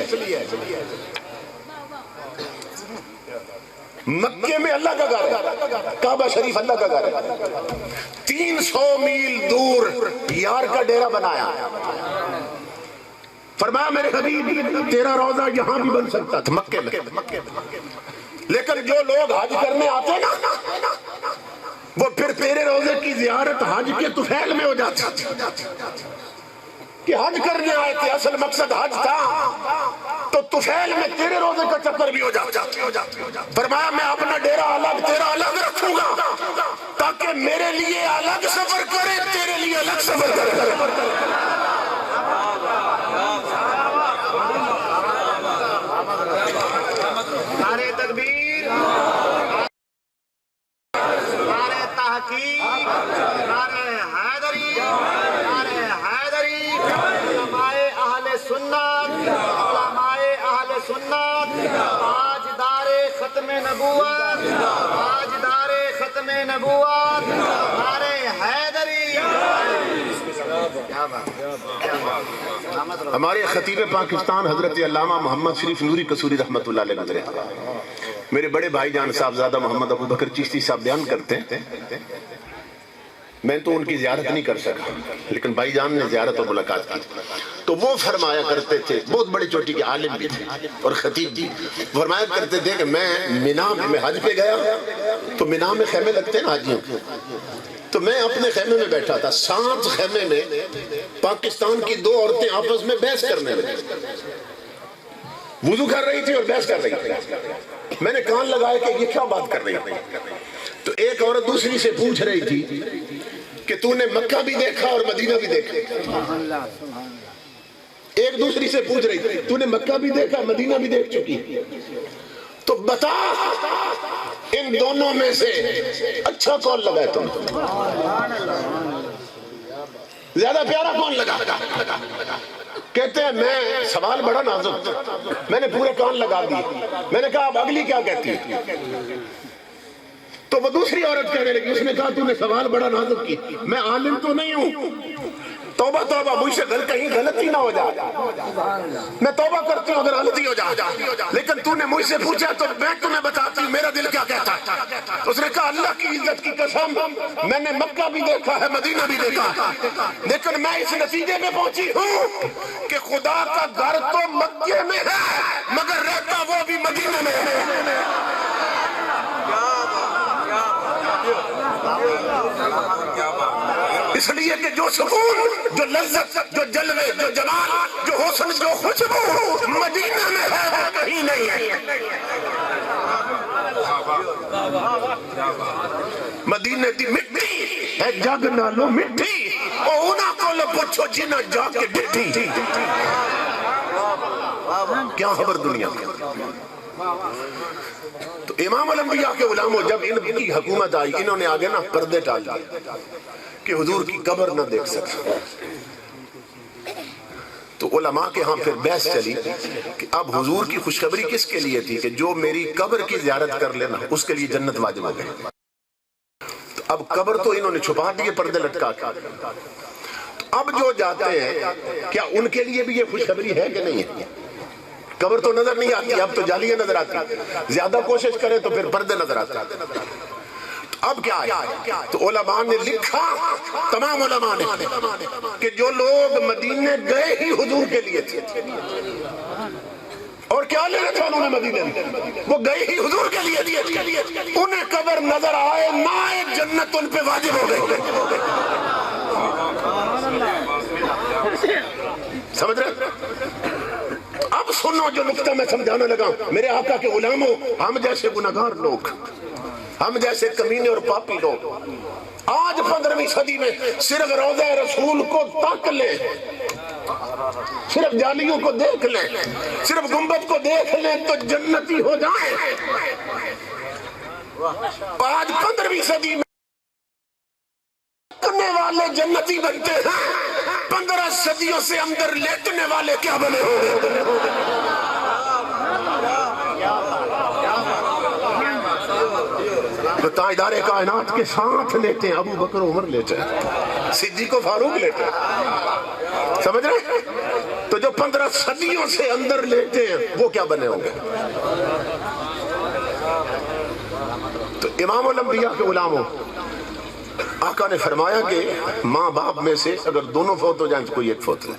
S1: مکے میں اللہ کا گھر، کعبہ شریف اللہ کا گھر ہے، 300 میل دور یار کا ڈیرا بنایا. فرمایا میرے حبیب تیرا روضہ یہاں بھی بن سکتا تھا مکے میں، لیکن جو لوگ حج کرنے آتے نا وہ پھر تیرے روزے کی زیارت حج کے طفیل میں ہو جاتی کہ حج کرنے آئے تھے، اصل مقصد حج تھا، تو طفیل میں تیرے روزے کا چکر بھی ہو جاتا۔ فرمایا میں اپنا ڈیرا الگ تیرا الگ رکھوں گا تاکہ میرے لیے الگ سفر کرے، تیرے لیے الگ سفر کرے۔
S3: نعرہ تکبیر، نعرہ تحقیق، نعرہ حیدری، نعرہ حیدری، علماء اہل سنت، علماء اہل سنت، تاجدار ختم نبوت، تاجدار ختم نبوت، نعرہ حیدری۔
S1: ہمارے خطیب پاکستان حضرت علامہ محمد شریف نوری قصوری رحمت اللہ علیہ گزرے، میرے بڑے بھائی جان صاحبزادہ محمد ابو بکر چشتی صاحب بیان کرتے ہیں، میں تو ان کی زیارت نہیں کر سکا لیکن بھائی جان نے زیارت اور ملاقات کی، تو وہ فرمایا کرتے تھے، بہت بڑی چوٹی کے عالم بھی تھے اور خطیب بھی، فرمایا کرتے تھے کہ میں مینا میں حج پہ گیا تو مینا میں خیمے لگتے ہیں حاجیوں، تو میں اپنے خیمے میں بیٹھا تھا، 7 خیمے میں پاکستان کی 2 عورتیں آپس میں بحث کرنے لگی، وضو کر رہی تھی اور بحث کر رہی تھی، میں نے کان لگایا کہ یہ کیا بات کر رہی تھی، تو ایک عورت دوسری سے پوچھ رہی تھی کہ تو نے مکہ بھی دیکھا اور مدینہ بھی دیکھا، ایک دوسری سے پوچھ رہی تھی تو نے مکہ بھی دیکھا مدینہ بھی دیکھ چکی، تو بتا ان دونوں میں سے اچھا کون لگا ہے تم، زیادہ پیارا کون لگا؟ کہتے ہیں میں سوال بڑا نازک، میں نے پورے کان لگا دی، میں نے کہا اب اگلی کیا کہتی ہے، تو وہ دوسری عورت کہنے لگی، اس نے کہا تو نے سوال بڑا نازک کی، میں عالم تو نہیں ہوں، توبہ توبہ مجھ سے کہیں غلطی نہ ہو جائے، میں توبہ کرتی ہوں اگر غلطی ہو جائے، لیکن تو نے مجھ سے پوچھا تو میں تمہیں بتاتی ہوں میرا دل کیا کہتا ہے۔ اس نے کہا اللہ کی عزت کی قسم میں نے مکہ بھی دیکھا ہے مدینہ بھی دیکھا ہے، لیکن میں اس نتیجے میں پہنچی ہوں کہ خدا کا گھر تو مکے میں ہے مگر رہتا وہ بھی مدینہ میں ہے۔ اس لیے کہ جو سکون، جو لذت، جو جلوے، جو جمال، جو حسن، جو خوشبو مدینہ میں ہے وہ کہیں نہیں ہے۔ مدینہ دی مٹی ہے جگ نالو مٹی، او اونا کو لو پوچھو جنہ جا کے ڈٹھی، کیا خبر دنیا تو امام الانبیاء کے غلاموں جب ان کی حکومت آئی انہوں نے آگے نا پردے ڈال دیے کہ حضور کی قبر نہ دیکھ سکے، تو علماء کے ہاں پھر بحث چلی کہ اب حضور کی خوشخبری کس کے لیے تھی کہ جو میری قبر کی زیارت کر لینا اس کے لیے جنت واجب ہو گئی، تو اب قبر تو انہوں نے چھپا دیے پردے لٹکا کے، اب جو جاتے ہیں کیا ان کے لیے بھی یہ خوشخبری ہے کہ نہیں ہے؟ قبر تو نظر نہیں آتی، اب تو جالیاں نظر آتی، زیادہ کوشش کریں تو پھر پردے نظر آتے، اب کیا ہے؟ تو علماء نے لکھا، تمام علماء نے کہ جو لوگ مدینے گئے ہی حضور کے لیے تھے اور کیا لینا تھا انہوں نے مدینے میں، وہ گئے ہی حضور کے لیے تھے، انہیں قبر نظر آئے نہ آئے جنت ان پہ واجب ہو گئی۔ سمجھ رہے؟ اب سنو جو نقطہ میں سمجھانے لگا، میرے آقا کے غلاموں، ہم جیسے گناہگار لوگ، ہم جیسے کمینے اور پاپی لوگ آج 15ویں صدی میں صرف روضہ رسول کو تک لیں، صرف جالیوں کو دیکھ لیں، صرف گنبد کو دیکھ لیں تو جنتی ہو جائیں۔ آج 15ویں صدی میں کرنے والے جنتی بنتے ہیں، 15 صدیوں سے اندر لیٹنے والے کیا بنے ہوں؟ تاجدار کائنات کے ساتھ لیتے ہیں، ابو بکر عمر لیتے ہیں، صدیق و فاروق لیتے ہیں، سمجھ رہے؟ تو جو 15 صدیوں سے اندر لیتے ہیں وہ کیا بنے ہوں گے؟ تو امام الانبیاء کے غلاموں، آقا نے فرمایا کہ ماں باپ میں سے اگر دونوں فوت ہو جائیں تو کوئی ایک فوت ہے،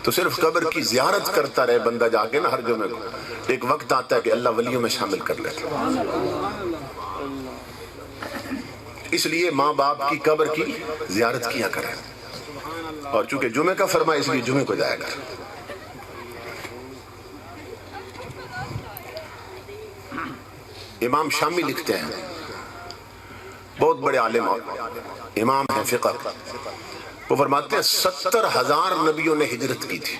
S1: تو صرف قبر کی زیارت کرتا رہے بندہ جا کے نا ہر جمعے کو، ایک وقت آتا ہے کہ اللہ ولیوں میں شامل کر لیتا ہے. اس لیے ماں باپ کی قبر کی زیارت کیا کریں، اور چونکہ جمعہ کا فرمایا اس لیے جمعہ کو جایا کریں. امام شامی لکھتے ہیں، بہت بڑے عالم امام ہیں فقہ، وہ فرماتے ہیں 70,000 نبیوں نے ہجرت کی تھی،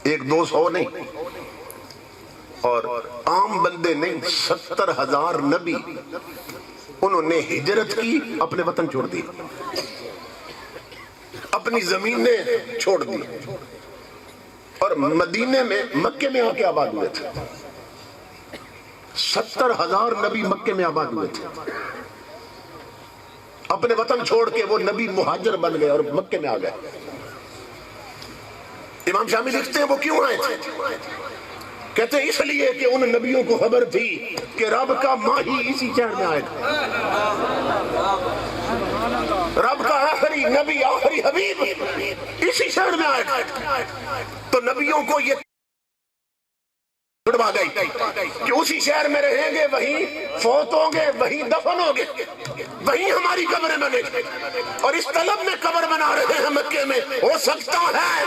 S1: 100-200 نہیں، اور عام بندے نہیں، 70,000 نبی انہوں نے ہجرت کی، اپنے وطن چھوڑ دی، اپنی زمینیں چھوڑ دی، اور مدینے میں مکے میں آ کے آباد ہوئے تھے. 70,000 نبی مکے میں آباد ہوئے تھے، اپنے وطن چھوڑ کے وہ نبی مہاجر بن گئے اور مکے میں آ گئے. امام شامی لکھتے ہیں وہ کیوں آئے تھے؟ کہتے ہیں اس لیے کہ ان نبیوں کو خبر تھی کہ رب کا ماہی اسی شہر میں آئے گا، رب کا آخری نبی آخری حبیب اسی شہر میں آئے گا. تو نبیوں کو یہ چھڑوا گئی کہ اسی شہر میں رہیں گے، وہیں فوت ہوں گے، وہیں دفن ہوں گے، وہیں ہماری قبریں بنے گی. اور اس طلب میں قبر بنا رہے ہیں مکے میں. ہو سکتا ہے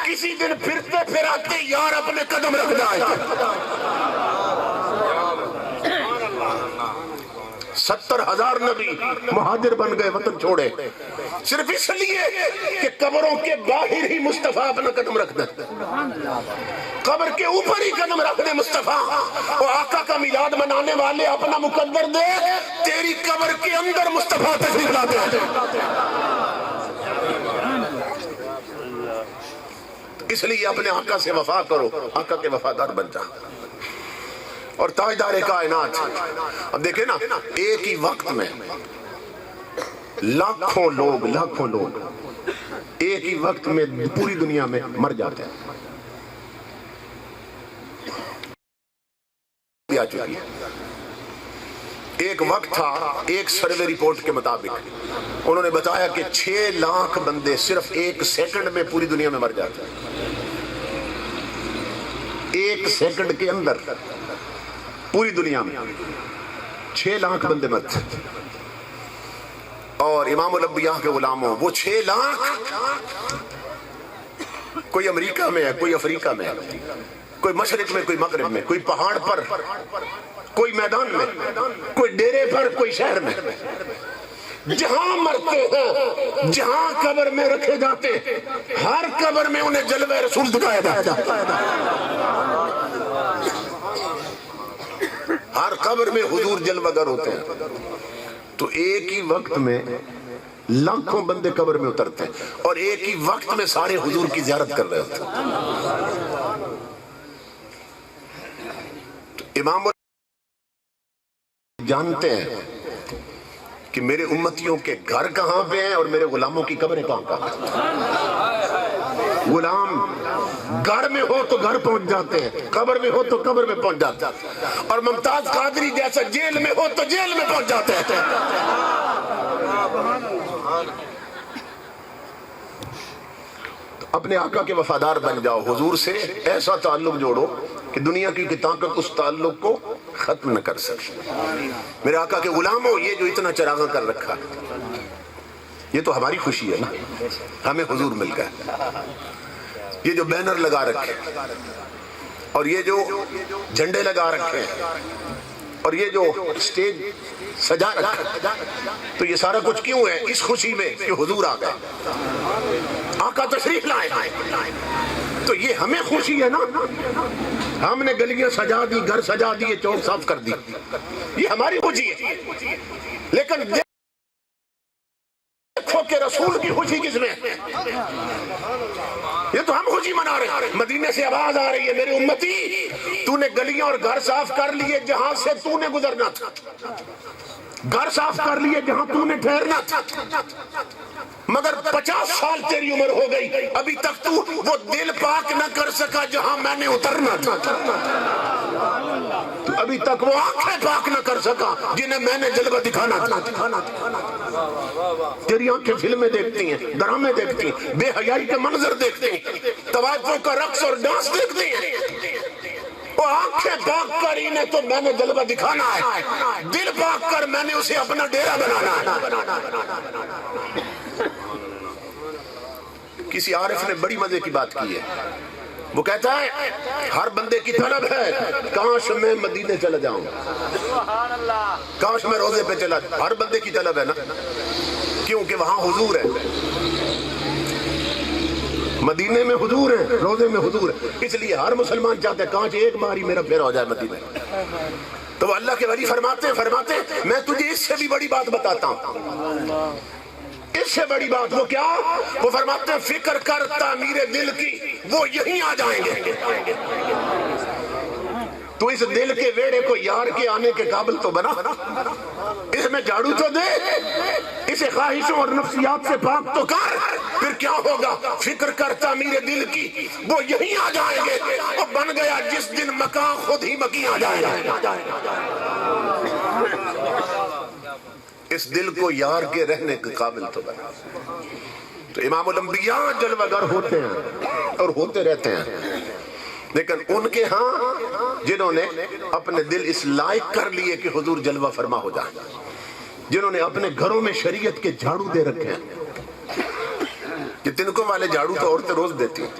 S1: کسی دن پھرتے پھراتے یار اپنے قدم رکھ جائے. 70,000 نبی مہاجر بن گئے، وطن چھوڑے، صرف اس لیے کہ قبروں کے باہر ہی مصطفیٰ اپنا قدم رکھ دیں، قبر کے اوپر ہی قدم رکھ دیں مصطفیٰ. اور آقا کا میلاد منانے والے اپنا مقدر دے، تیری قبر کے اندر مصطفیٰ تشریف لاتے ہیں. اس لیے اپنے آقا سے وفا کرو، آقا کے وفادار بن جا. اور تاجدار کائنات، اب دیکھیں نا، ایک ہی وقت میں لاکھوں لوگ ایک ہی وقت میں پوری دنیا میں مر جاتے ہیں. آ چکی ہے. ایک وقت تھا، ایک سروے رپورٹ کے مطابق انہوں نے بتایا کہ 6 لاکھ بندے صرف 1 سیکنڈ میں پوری دنیا میں مر جاتے ہیں. 1 سیکنڈ کے اندر پوری دنیا میں 6 لاکھ بندے مرتے. اور امام الانبیاء کے غلاموں، وہ 6 لاکھ کوئی امریکہ میں ہے، کوئی افریقہ میں ہے، کوئی مشرق میں، کوئی مغرب میں، کوئی پہاڑ پر، کوئی میدان میں، کوئی ڈیرے پر، کوئی شہر میں. جہاں مرتے ہیں، جہاں قبر میں رکھے جاتے ہیں، ہر قبر میں انہیں جلوہ رسول دکھایا جاتا ہے. ہر قبر میں حضور جلوہ گر ہوتے ہیں. تو ایک ہی وقت میں لاکھوں بندے قبر میں اترتے ہیں، اور ایک ہی وقت میں سارے حضور کی زیارت کر رہے ہوتے ہیں. امام جانتے ہیں کہ میرے امتیوں کے گھر کہاں پہ ہیں اور میرے غلاموں کی قبریں کہاں ہیں. غلام گھر میں ہو تو گھر پہنچ جاتے ہیں، قبر میں ہو تو قبر میں پہنچ جاتے ہیں، اور ممتاز قادری جیسا جیل میں ہو تو جیل میں پہنچ جاتے ہیں. اپنے آقا کے وفادار بن جاؤ، حضور سے ایسا تعلق جوڑو کہ دنیا کی طاقت اس تعلق کو ختم نہ کر سکے. میرے آقا کے غلاموں، یہ جو اتنا چراغاں کر رکھا، یہ تو ہماری خوشی ہے نا، ہمیں حضور مل گیا. یہ جو بینر لگا رکھے، اور یہ جو جھنڈے لگا رکھے، اور یہ جو سٹیج سجا رکھا، تو یہ سارا کچھ کیوں ہے؟ اس خوشی میں کہ حضور آ گئے، آقا تشریف لائے. تو یہ ہمیں خوشی ہے نا، ہم نے گلیاں سجا دی، گھر سجا دیے، چوک صاف کر دی، یہ ہماری خوشی ہے. لیکن دیکھو کہ رسول کی خوشی کس میں ہے. یہ تو ہم خوشی منا رہے ہیں. مدینے سے آواز آ رہی ہے، میرے امتی، تو نے گلیاں اور گھر صاف کر لیے جہاں سے تو نے گزرنا تھا، گھر صاف کر لیے جہاں تو نے ٹھہرنا تھا، مگر 50 سال تیری عمر ہو گئی، ابھی تک تو وہ دل پاک نہ کر سکا جہاں میں نے اترنا تھا، ابھی تک وہ آنکھیں پاک نہ کر سکا جنہیں میں نے جلوہ دکھانا تھا. تیری آنکھیں فلمیں دیکھتی ہیں، ڈرامے دیکھتی ہیں، بے حیائی کے منظر دیکھتی ہیں، طوائفوں کا رقص اور ڈانس دیکھتی ہیں، وہ آنکھیں پاک کر انہیں تو میں نے جلوہ دکھانا ہے، دل پاک کر میں نے اسے اپنا ڈیرا بنانا ہے۔ کسی عارف نے بڑی مزے کی بات کی ہے، وہ کہتا ہے ہر بندے کی طلب ہے کاش میں مدینے چلا جاؤں،
S2: سبحان اللہ،
S1: کاش میں روزے پہ چلا جاؤں، ہر بندے کی طلب ہے نا، کیونکہ وہاں حضور ہے، مدینے میں حضور ہے، روزے میں حضور ہے، اس لیے ہر مسلمان چاہتے ہیں کاش ایک بار ہی میرا پھیرا ہو جائے مدینے۔ تو وہ اللہ کے ولی فرماتے میں تجھے اس سے بھی بڑی بات بتاتا ہوں، اس سے بڑی بات وہ کیا؟ وہ فرماتے ہیں فکر کر تعمیر دل کی، وہ یہیں آ جائیں گے۔ تو اس دل کے ویڑے کو یار کے آنے کے قابل تو بنا، اس میں جھاڑو تو دے، اسے خواہشوں اور نفسیات سے پاک تو کر، پھر کیا ہوگا؟ فکر کر تعمیر دل کی، وہ یہیں آ جائیں گے۔ وہ بن گیا جس دن مکان خود ہی مکی آ جائے گا۔ اس دل کو یار کے رہنے کے قابل تو بنا۔ تو امام الانبیاء جلوہ گر ہوتے ہیں اور ہوتے رہتے ہیں، لیکن ان کے ہاں جنہوں نے اپنے دل اس لائق کر لیے کہ حضور جلوہ فرما ہو جائے، جنہوں نے اپنے گھروں میں شریعت کے جھاڑو دے رکھے ہیں، کہ تنکوں والے جھاڑو تو عورتیں روز دیتی ہیں،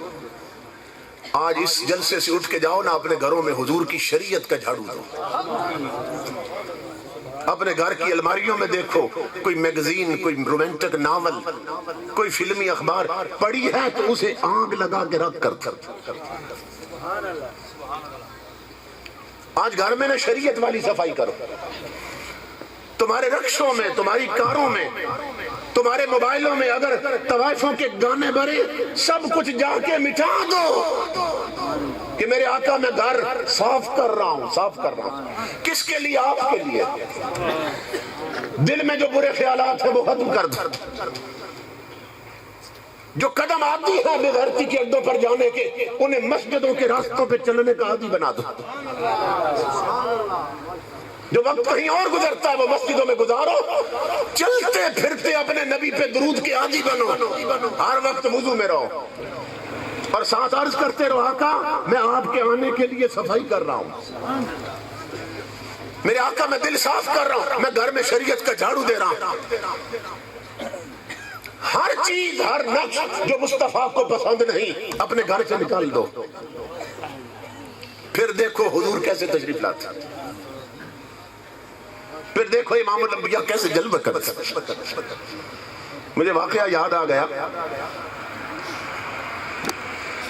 S1: آج اس جلسے سے اٹھ کے جاؤ نا اپنے گھروں میں حضور کی شریعت کا جھاڑو دو۔ اپنے گھر کی الماریوں میں دیکھو، کوئی میگزین، کوئی رومانٹک ناول، کوئی فلمی اخبار پڑی ہے تو اسے آگ لگا کے رکھ کر۔ آج گھر میں نہ شریعت والی صفائی کرو، تمہارے رکشوں میں، تمہاری کاروں میں، تمہارے موبائلوں میں اگر طوائفوں کے گانے بھرے، سب کچھ جا کے مٹا دو کہ میرے آقا میں گھر صاف کر رہا ہوں، صاف کر رہا ہوں۔ کس کے لیے؟ آپ کے لیے۔ دل میں جو برے خیالات ہیں وہ ختم کر دو، جو قدم آتی ہے بے غیرتی کے اڈوں پر جانے کے، انہیں مسجدوں کے راستوں پہ چلنے کا عادی بنا دو۔ جو وقت کہیں اور گزرتا ہے وہ مسجدوں میں گزارو، چلتے پھرتے اپنے نبی پہ درود کے عادی بنو، ہر وقت وضو میں رہو، اور ساتھ عرض کرتے رہو آقا میں آپ کے آنے کے لیے صفائی کر رہا ہوں، میرے آقا میں دل صاف کر رہا ہوں، میں گھر میں شریعت کا جھاڑو دے رہا ہوں۔ ہر چیز، ہر نقش جو مصطفیٰ کو پسند نہیں اپنے گھر سے نکال دو، پھر دیکھو حضور کیسے تشریف لاتے، پھر دیکھو امام الانبیاء کیسے جلوہ کرتے۔ مجھے واقعہ یاد آ گیا،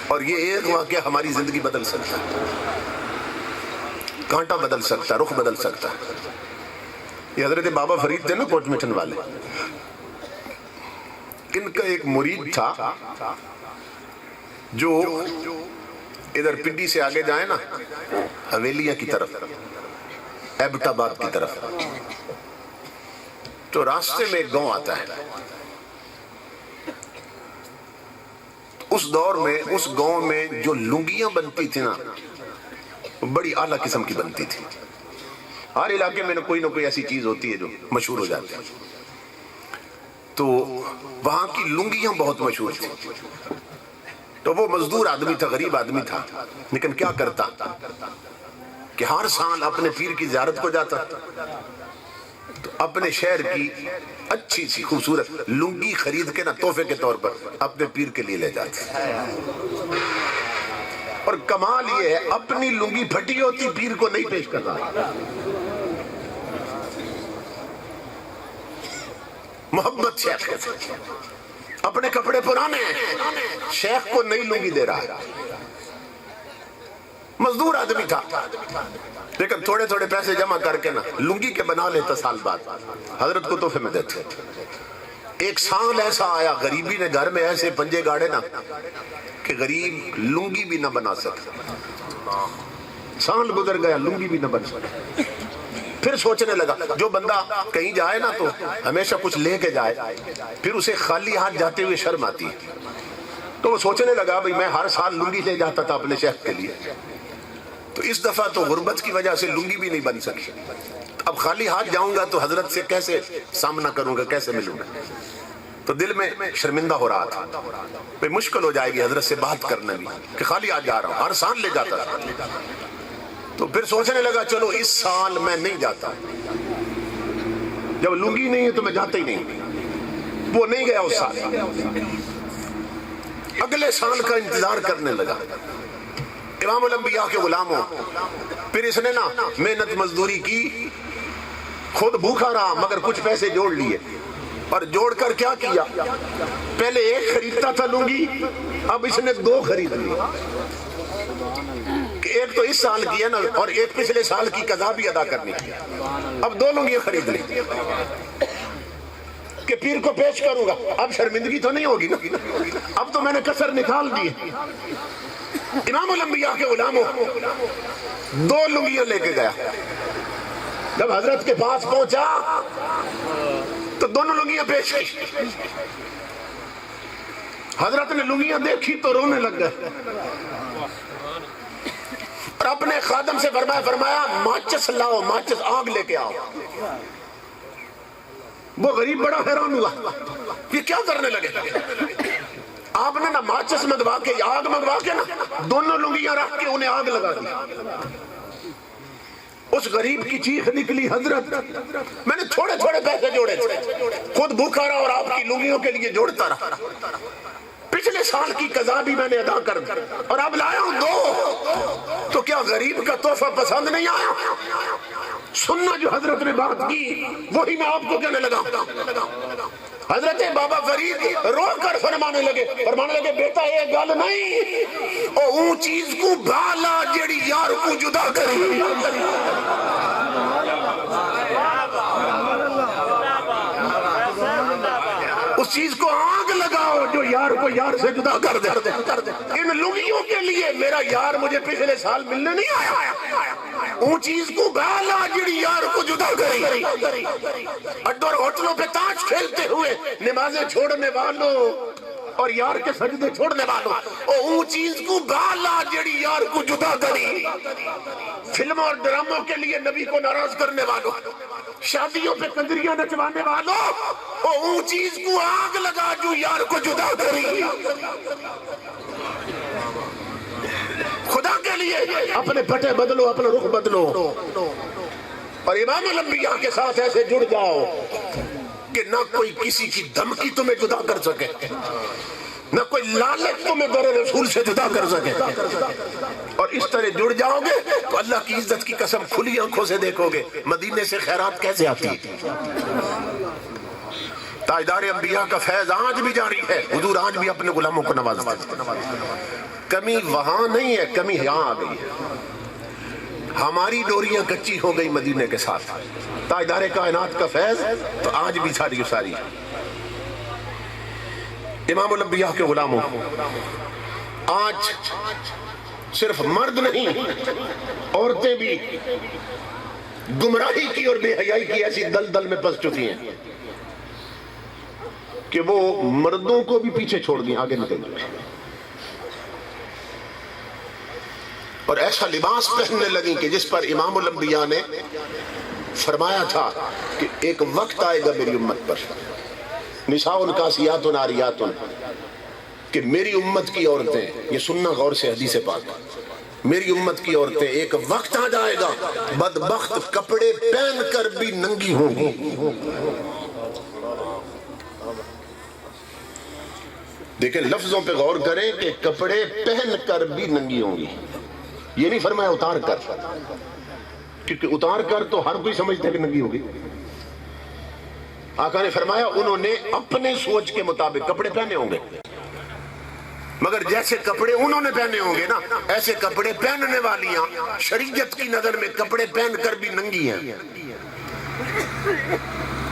S1: اور یہ ایک واقعہ ہماری زندگی بدل سکتا ہے، کانٹا بدل سکتا ہے، رخ بدل سکتا ہے۔ یہ حضرت بابا فرید تھے نا کوٹ مٹن والے، ان کا ایک مرید تھا جو ادھر پنڈی سے آگے جائے نا حویلیاں کی طرف، ایبٹ آباد کی طرف، تو راستے میں ایک گاؤں آتا ہے۔ اس دور میں اس گاؤں میں جو لنگیاں بنتی تھی نا بڑی اعلیٰ قسم کی بنتی تھی، ہر علاقے میں کوئی نہ کوئی ایسی چیز ہوتی ہے جو مشہور ہو جاتی ہے، تو وہاں کی لنگیاں بہت مشہور تھی۔ تو وہ مزدور آدمی تھا، غریب آدمی تھا، لیکن کیا کرتا کہ ہر سال اپنے پیر کی زیارت کو جاتا، تو اپنے شہر کی اچھی سی خوبصورت لنگی خرید کے نا تحفے کے طور پر اپنے پیر کے لیے لے جاتے، اور کمال یہ ہے اپنی لنگی پھٹی ہوتی پیر کو نہیں پیش کرتا، محبت شیخ اپنے کپڑے پرانے ہیں، شیخ کو نئی لنگی دے رہا ہے۔ مزدور آدمی تھا لیکن تھوڑے تھوڑے پیسے جمع کر کے نا لنگی کے بنا لیتا، سال بعد حضرت کو تحفے میں دیتے۔ ایک سال ایسا آیا غریبی نے گھر میں ایسے پنجے گاڑے نا کہ غریب لنگی بھی نہ بنا سکتا، سال گزر گیا لنگی بھی نہ بن سکتا۔ پھر سوچنے لگا جو بندہ کہیں جائے نا تو ہمیشہ کچھ لے کے جائے، پھر اسے خالی ہاتھ جاتے ہوئے شرم آتی ہے، تو وہ سوچنے لگا بھئی میں ہر سال لنگی لے جاتا تھا اپنے شیخ کے لیے، تو اس دفعہ تو غربت کی وجہ سے لنگی بھی نہیں بن سکی، اب خالی ہاتھ جاؤں گا تو حضرت سے کیسے سامنا کروں گا، کیسے ملوں گا، تو دل میں شرمندہ ہو رہا تھا، پہ مشکل ہو جائے گی حضرت سے بات کرنا بھی کہ خالی آج جا رہا ہوں، ہر سال لے جاتا تھا۔ تو پھر سوچنے لگا چلو اس سال میں نہیں جاتا، جب لنگی نہیں ہے تو میں جاتا ہی نہیں۔ وہ نہیں گیا اس سال، اگلے سال کا انتظار کرنے لگا۔ امام الانبیاء کے غلاموں، پھر اس نے نا محنت مزدوری کی، خود بھوکا رہا مگر کچھ پیسے جوڑ لیے، اور جوڑ کر کیا کیا، پہلے ایک خریدتا تھا لنگی، اب اس نے 2 خرید لی، کہ ایک تو اس سال کی ہے نا، اور ایک پچھلے سال کی قضا بھی ادا کرنی ہے، اب 2 لنگیاں خرید لی کہ پیر کو پیش کروں گا، اب شرمندگی تو نہیں ہوگی نا، اب تو میں نے کسر نکال دی۔ امام الانبیاء کے غلاموں 2 لنگیاں لے کے گیا، جب حضرت کے پاس پہنچا تو دونوں لنگیاں پیش کی، حضرت نے لنگیاں دیکھی تو رونے لگ گئے، اور اپنے خادم سے فرمایا ماچس لاؤ، ماچس آگ لے کے آؤ۔ وہ غریب بڑا حیران ہوا، یہ کیا کرنے لگے؟ آپ نے نا ماچس منگوا کے، آگ منگوا کے نا دونوں لنگیاں رکھ کے انہیں آگ لگا دی۔ اس غریب کی چیخ نکلی، حضرت میں نے تھوڑے تھوڑے پیسے جوڑے تھے، خود بھوکا رہا اور آپ کی لنگیوں کے لیے جوڑتا رہا، پچھلے سال کی قضا بھی میں نے ادا کر دی، اور اب لایا ہوں 2، تو کیا غریب کا تحفہ پسند نہیں آیا؟ سننا جو حضرت نے بات کی وہی میں آپ کو کہنے لگا۔ حضرت بابا فرید رو کر فرمانے لگے بیٹا یہ گل نہیں، او اون چیز کو بالا جیڑی یار کو جدا کری، اس چیز کو آگ لگاؤ جو یار کو یار سے جدا کر دے۔ ان لنگیوں کے لیے میرا یار مجھے پچھلے سال ملنے نہیں آیا، اون چیز کو بالا جڑی یار کو جدا کری۔ اڈوں اور ہوٹلوں پہ تاش کھیلتے ہوئے نمازیں چھوڑنے والوں اور یار کے سجدے چھوڑنے والوں، اون چیز کو بالا جڑی یار کو جدا کری۔ فلموں اور ڈراموں کے لیے نبی کو ناراض کرنے والوں، شادیوں پہ کنجریاں نچوانے والوں، اون چیز کو آگ لگا جو یار کو جدا کری۔ خدا کے لیے اپنے پٹے بدلو، اپنا رخ بدلو، اور امام الانبیاء کے ساتھ ایسے جڑ جاؤ کہ نہ کوئی کسی کی دھمکی تمہیں جدا کر سکے، نہ کوئی لالچ تمہیں در رسول سے جدا کر سکے، اور اس طرح جڑ جاؤ گے تو اللہ کی عزت کی قسم کھلی آنکھوں سے دیکھو گے مدینے سے خیرات کیسے آتی ہے۔ تاجدار انبیاء کا فیض آج بھی جاری ہے، حضور آج بھی اپنے غلاموں کو نوازتے ہیں۔ کمی وہاں نہیں ہے، کمی یہاں آ گئی ہے، ہماری ڈوریاں کچی ہو گئی مدینے کے ساتھ۔ تاجدار کائنات کا فیض تو آج بھی ساری ساری ہے۔ امام الانبیاء کے غلاموں، آج صرف مرد نہیں، عورتیں بھی گمراہی کی اور بے حیائی کی ایسی دلدل میں پھنس چکی ہیں کہ وہ مردوں کو بھی پیچھے چھوڑ دیں، آگے نکل گئے، اور ایسا لباس پہننے لگیں کہ جس پر امام الانبیاء نے فرمایا تھا کہ ایک وقت آئے گا میری امت پر، نساء کاسیات عاریات، کہ میری امت کی عورتیں، یہ سننا غور سے حدیث پاک، میری امت کی عورتیں ایک وقت آ جائے گا بدبخت کپڑے پہن کر بھی ننگی ہوں گی۔ دیکھیں لفظوں پہ غور کریں کہ کپڑے پہن کر بھی ننگی ہوں گی، یہ نہیں فرمایا اتار کر، کیونکہ اتار کر تو ہر کوئی سمجھتا ہے کہ ننگی ہوگی۔ آقا نے فرمایا انہوں نے اپنے سوچ کے مطابق کپڑے پہنے ہوں گے، مگر جیسے کپڑے انہوں نے پہنے ہوں گے نا، ایسے کپڑے پہننے والیاں شریعت کی نظر میں کپڑے پہن کر بھی ننگی ہیں،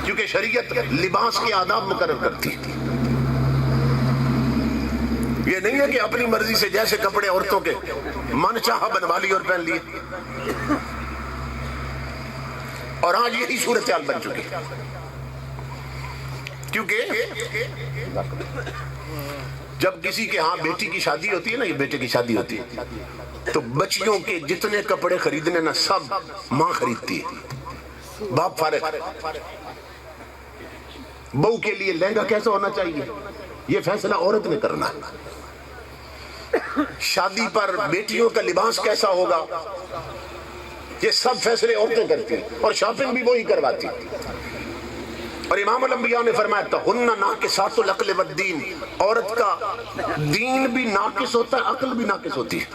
S1: کیونکہ شریعت لباس کے آداب مقرر کرتی ہے۔ یہ نہیں ہے کہ اپنی مرضی سے جیسے کپڑے عورتوں کے من چاہا بنوا لی اور پہن لیے، اور آج یہی صورتحال بن چکی، کیونکہ جب کسی کے ہاں بیٹی کی شادی ہوتی ہے نا، یہ بیٹے کی شادی ہوتی ہے، تو بچیوں کے جتنے کپڑے خریدنے نا سب ماں خریدتی ہے، باپ فارغ، بہو کے لیے لہنگا کیسا ہونا چاہیے یہ فیصلہ عورت نے کرنا ہے. شادی پر بیٹیوں کا لباس کیسا ہوگا یہ سب فیصلے عورتیں کرتی ہیں اور شاپنگ بھی وہی کرواتی ہیں. اور امام الانبیاء نے فرمایا تھا ناقصات العقل والدین، عورت کا دین بھی ناقص ہوتا ہے، عقل بھی ناقص ہوتی ہے.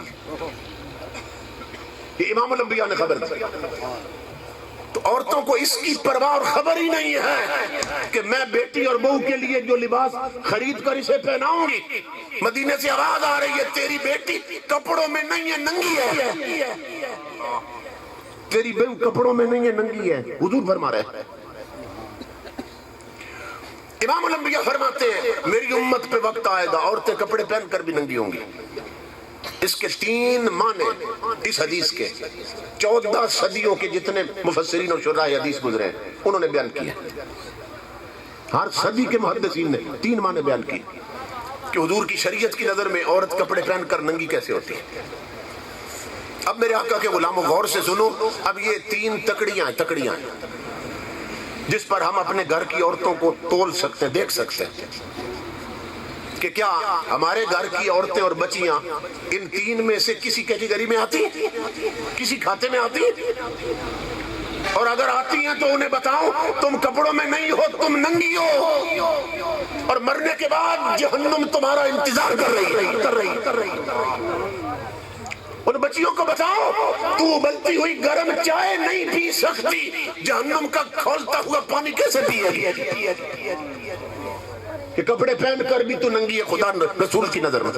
S1: یہ امام الانبیاء نے خبر دی. تو عورتوں کو اس کی پرواہ اور خبر ہی نہیں ہے کہ میں بیٹی اور بہو کے لیے جو لباس خرید کر اسے پہناؤں گی، مدینے سے آواز آ رہی ہے تیری بیٹی کپڑوں میں نہیں ہے، ننگی ہے. تیری بہو کپڑوں میں نہیں ہے، ننگی ہے. حضور فرما رہے ہیں. امام الانبیاء فرماتے ہیں میری امت پہ وقت آئے گا عورتیں کپڑے پہن کر بھی ننگی ہوں گی. اس کے 3 معنی اس حدیث کے 14 صدیوں کے جتنے مفسرین اور شراح حدیث گزرے ہیں انہوں نے بیان کیے. ہر صدی کے محدثین نے 3 معنی بیان کیے کہ حضور کی شریعت کی نظر میں عورت کپڑے پہن کر ننگی کیسے ہوتی ہے. اب میرے آقا کے غلاموں غور سے سنو. اب یہ 3 تکڑیاں ہیں جس پر ہم اپنے گھر کی عورتوں کو تول سکتے ہیں، دیکھ سکتے ہیں کہ کیا ہمارے گھر کی عورتیں اور بچیاں ان 3 میں سے کسی کیٹیگری میں آتی، کسی کھاتے میں آتی. اور اگر آتی ہیں تو انہیں بتاؤ تم کپڑوں میں نہیں ہو، تم ننگی ہو اور مرنے کے بعد جہنم تمہارا انتظار کر رہی. ان بچیوں کو بتاؤ تو ابلتی ہوئی گرم چائے نہیں پی سکتی، جہنم کا کھولتا ہوا پانی کیسے پیے گی؟ کہ کپڑے پہن کر بھی تو ننگی ہے خدا رسول کی نظر میں.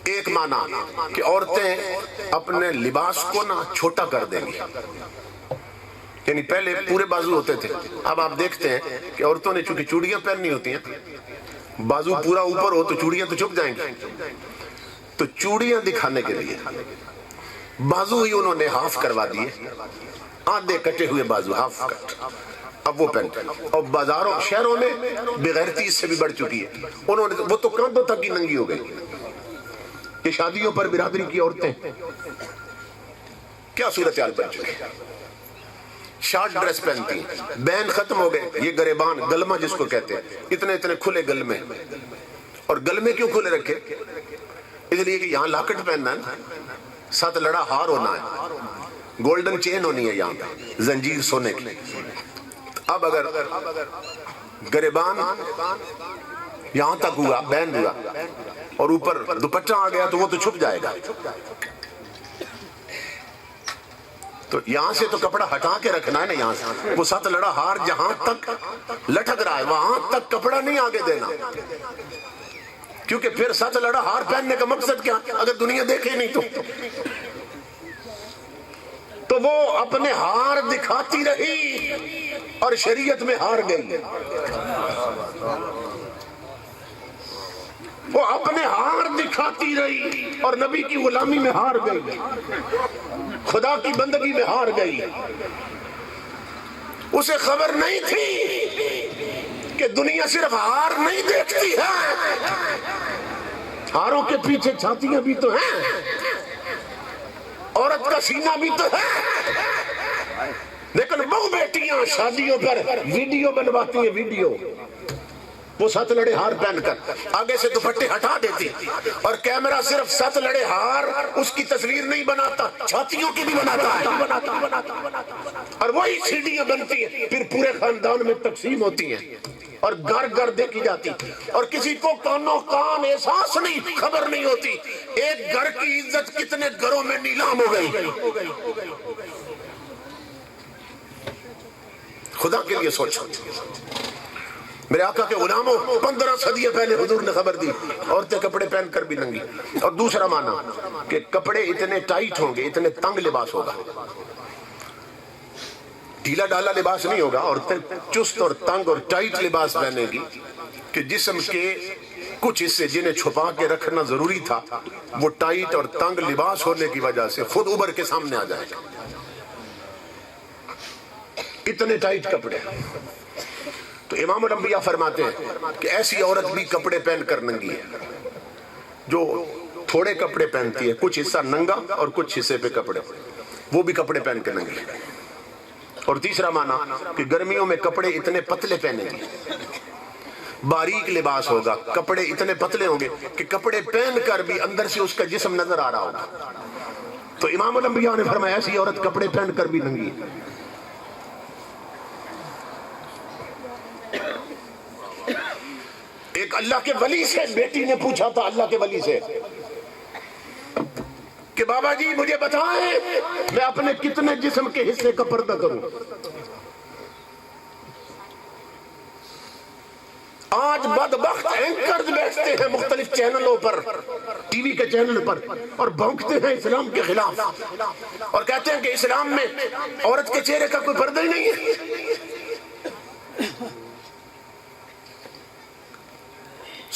S1: ایک معنی کہ عورتیں اپنے لباس کو نہ چھوٹا کر دیں گی. یعنی پہلے پورے بازو ہوتے تھے، اب آپ دیکھتے ہیں کہ عورتوں نے چونکہ چوڑیاں پہننی ہوتی ہیں، بازو پورا اوپر ہو تو چوڑیاں تو چھپ جائیں گی. تو چوڑیاں دکھانے کے لیے بازو ہی انہوں نے ہاف کروا دیے، آدھے کٹے ہوئے بازو، ہاف کٹ. اب وہ پہنتے ہیں. اور بازاروں شہروں میں بغیرتی اس سے بھی بڑھ چکی ہے. انہوں نے وہ تو کاندھوں تک ہی ننگی ہو گئی. یہ شادیوں پر برادری کی عورتیں کیا صورتحال بن چکی ہے. شارٹ ڈریس پہنتی ہیں، بین ختم ہو گئے. یہ گریبان گلمہ جس کو کہتے ہیں، اتنے کھلے گلمے. اور گلمے کیوں کھلے رکھے؟ اس لیے کہ یہاں لاکٹ پہننا ہے، 7 لڑا ہار ہونا ہے، گولڈن چین ہونی ہے، یہاں پہ زنجیر سونے کی. اب اگر گریبان یہاں تک ہوا، بین ہوا اور اوپر دوپٹہ آ گیا تو وہ تو چھپ جائے گا. تو یہاں سے تو کپڑا ہٹا کے رکھنا ہے نا. یہاں سے وہ 7 لڑا ہار جہاں تک لٹک رہا ہے وہاں تک کپڑا نہیں آگے دینا، کیونکہ پھر 7 لڑا ہار پہننے کا مقصد کیا اگر دنیا دیکھے نہیں تو وہ اپنے ہار دکھاتی رہی اور شریعت میں ہار گئی. وہ اپنے ہار دکھاتی رہی اور نبی کی غلامی میں ہار گئی، خدا کی بندگی میں ہار گئی. اسے خبر نہیں تھی کہ دنیا صرف ہار نہیں دیکھتی ہے، ہاروں کے پیچھے چھاتیاں بھی تو ہیں، عورت کا سینہ بھی تو ہے. لیکن بہو بیٹیاں شادیوں پر ویڈیو بنواتی ہیں، ویڈیو وہ 7 لڑے ہار پہن کر آگے سے دوپٹے ہٹا دیتی اور کیمرہ صرف 7 لڑے ہار اس کی تصویر نہیں بناتا، چھاتیوں کی بھی بناتا ہے. اور وہی سیڑھیاں بنتی ہیں، پھر پورے خاندان میں تقسیم ہوتی ہیں اور گھر گھر دیکھی جاتی اور کسی کو کانوں کان احساس نہیں، خبر نہیں ہوتی ایک گھر کی عزت کتنے گھروں میں نیلام ہو گئی. خدا کے لیے سوچو. میرے آقا کے غلاموں 15 صدیوں پہلے حضور نے خبر دی عورتیں کپڑے پہن کر بھی ننگی. اور دوسرا معنی کہ کپڑے اتنے ٹائٹ ہوں گے، اتنے تنگ لباس ہوگا، ڈھیلا ڈالا لباس نہیں ہوگا. عورتیں چست اور تنگ اور ٹائٹ لباس پہنے گی کہ جسم کے کچھ حصے جنہیں چھپا کے رکھنا ضروری تھا وہ ٹائٹ اور تنگ لباس ہونے کی وجہ سے خود ابھر کے سامنے آ جائے گا. اتنے ٹائٹ کپڑے. تو امام الانبیاء فرماتے ہیں کہ ایسی عورت بھی کپڑے پہن کر ننگی ہے جو تھوڑے کپڑے پہنتی ہے، کچھ حصہ ننگا اور کچھ حصے پہ کپڑے، وہ بھی کپڑے پہن کے ننگی ہے. اور تیسرا معنی کہ گرمیوں میں کپڑے اتنے پتلے پہنے گے، باریک لباس ہوگا، کپڑے اتنے پتلے ہوں گے کہ کپڑے پہن کر بھی اندر سے اس کا جسم نظر آ رہا ہوگا۔ تو امام الانبیاء نے فرمایا ایسی عورت کپڑے پہن کر بھی ننگی ہے۔ ایک اللہ کے ولی سے بیٹی نے پوچھا تھا، اللہ کے ولی سے، کہ بابا جی مجھے بتائیں میں اپنے کتنے جسم کے حصے کا پردہ کروں۔ آج بدبخت اینکرز بیٹھتے ہیں مختلف چینلوں پر، ٹی وی کے چینل پر، اور بھونکتے ہیں اسلام کے خلاف اور کہتے ہیں کہ اسلام میں عورت کے چہرے کا کوئی پردہ ہی نہیں ہے۔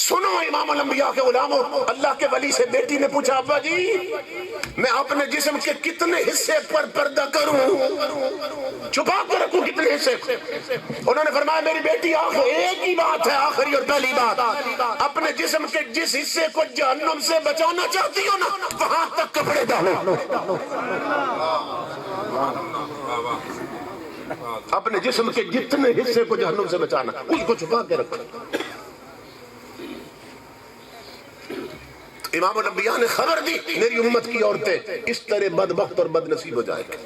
S1: سنو امام الانبیاء کے غلاموں، اللہ کے ولی سے بیٹی نے پوچھا ابا جی میں اپنے جسم کے کتنے حصے پر پردہ کروں، چھپا کر رکھوں کتنے حصے؟ انہوں نے فرمایا میری بیٹی ایک ہی بات ہے، آخری اور پہلی بات، اپنے جسم کے جس حصے کو جہنم سے بچانا چاہتی ہو نا وہاں تک کپڑے ڈالو۔ اپنے جسم کے جتنے حصے کو جہنم سے بچانا اس کو چھپا کے رکھو۔ امام الانبیاء نے خبر دی میری امت کی عورتیں اس طرح بدبخت اور بد نصیب ہو جائے گی۔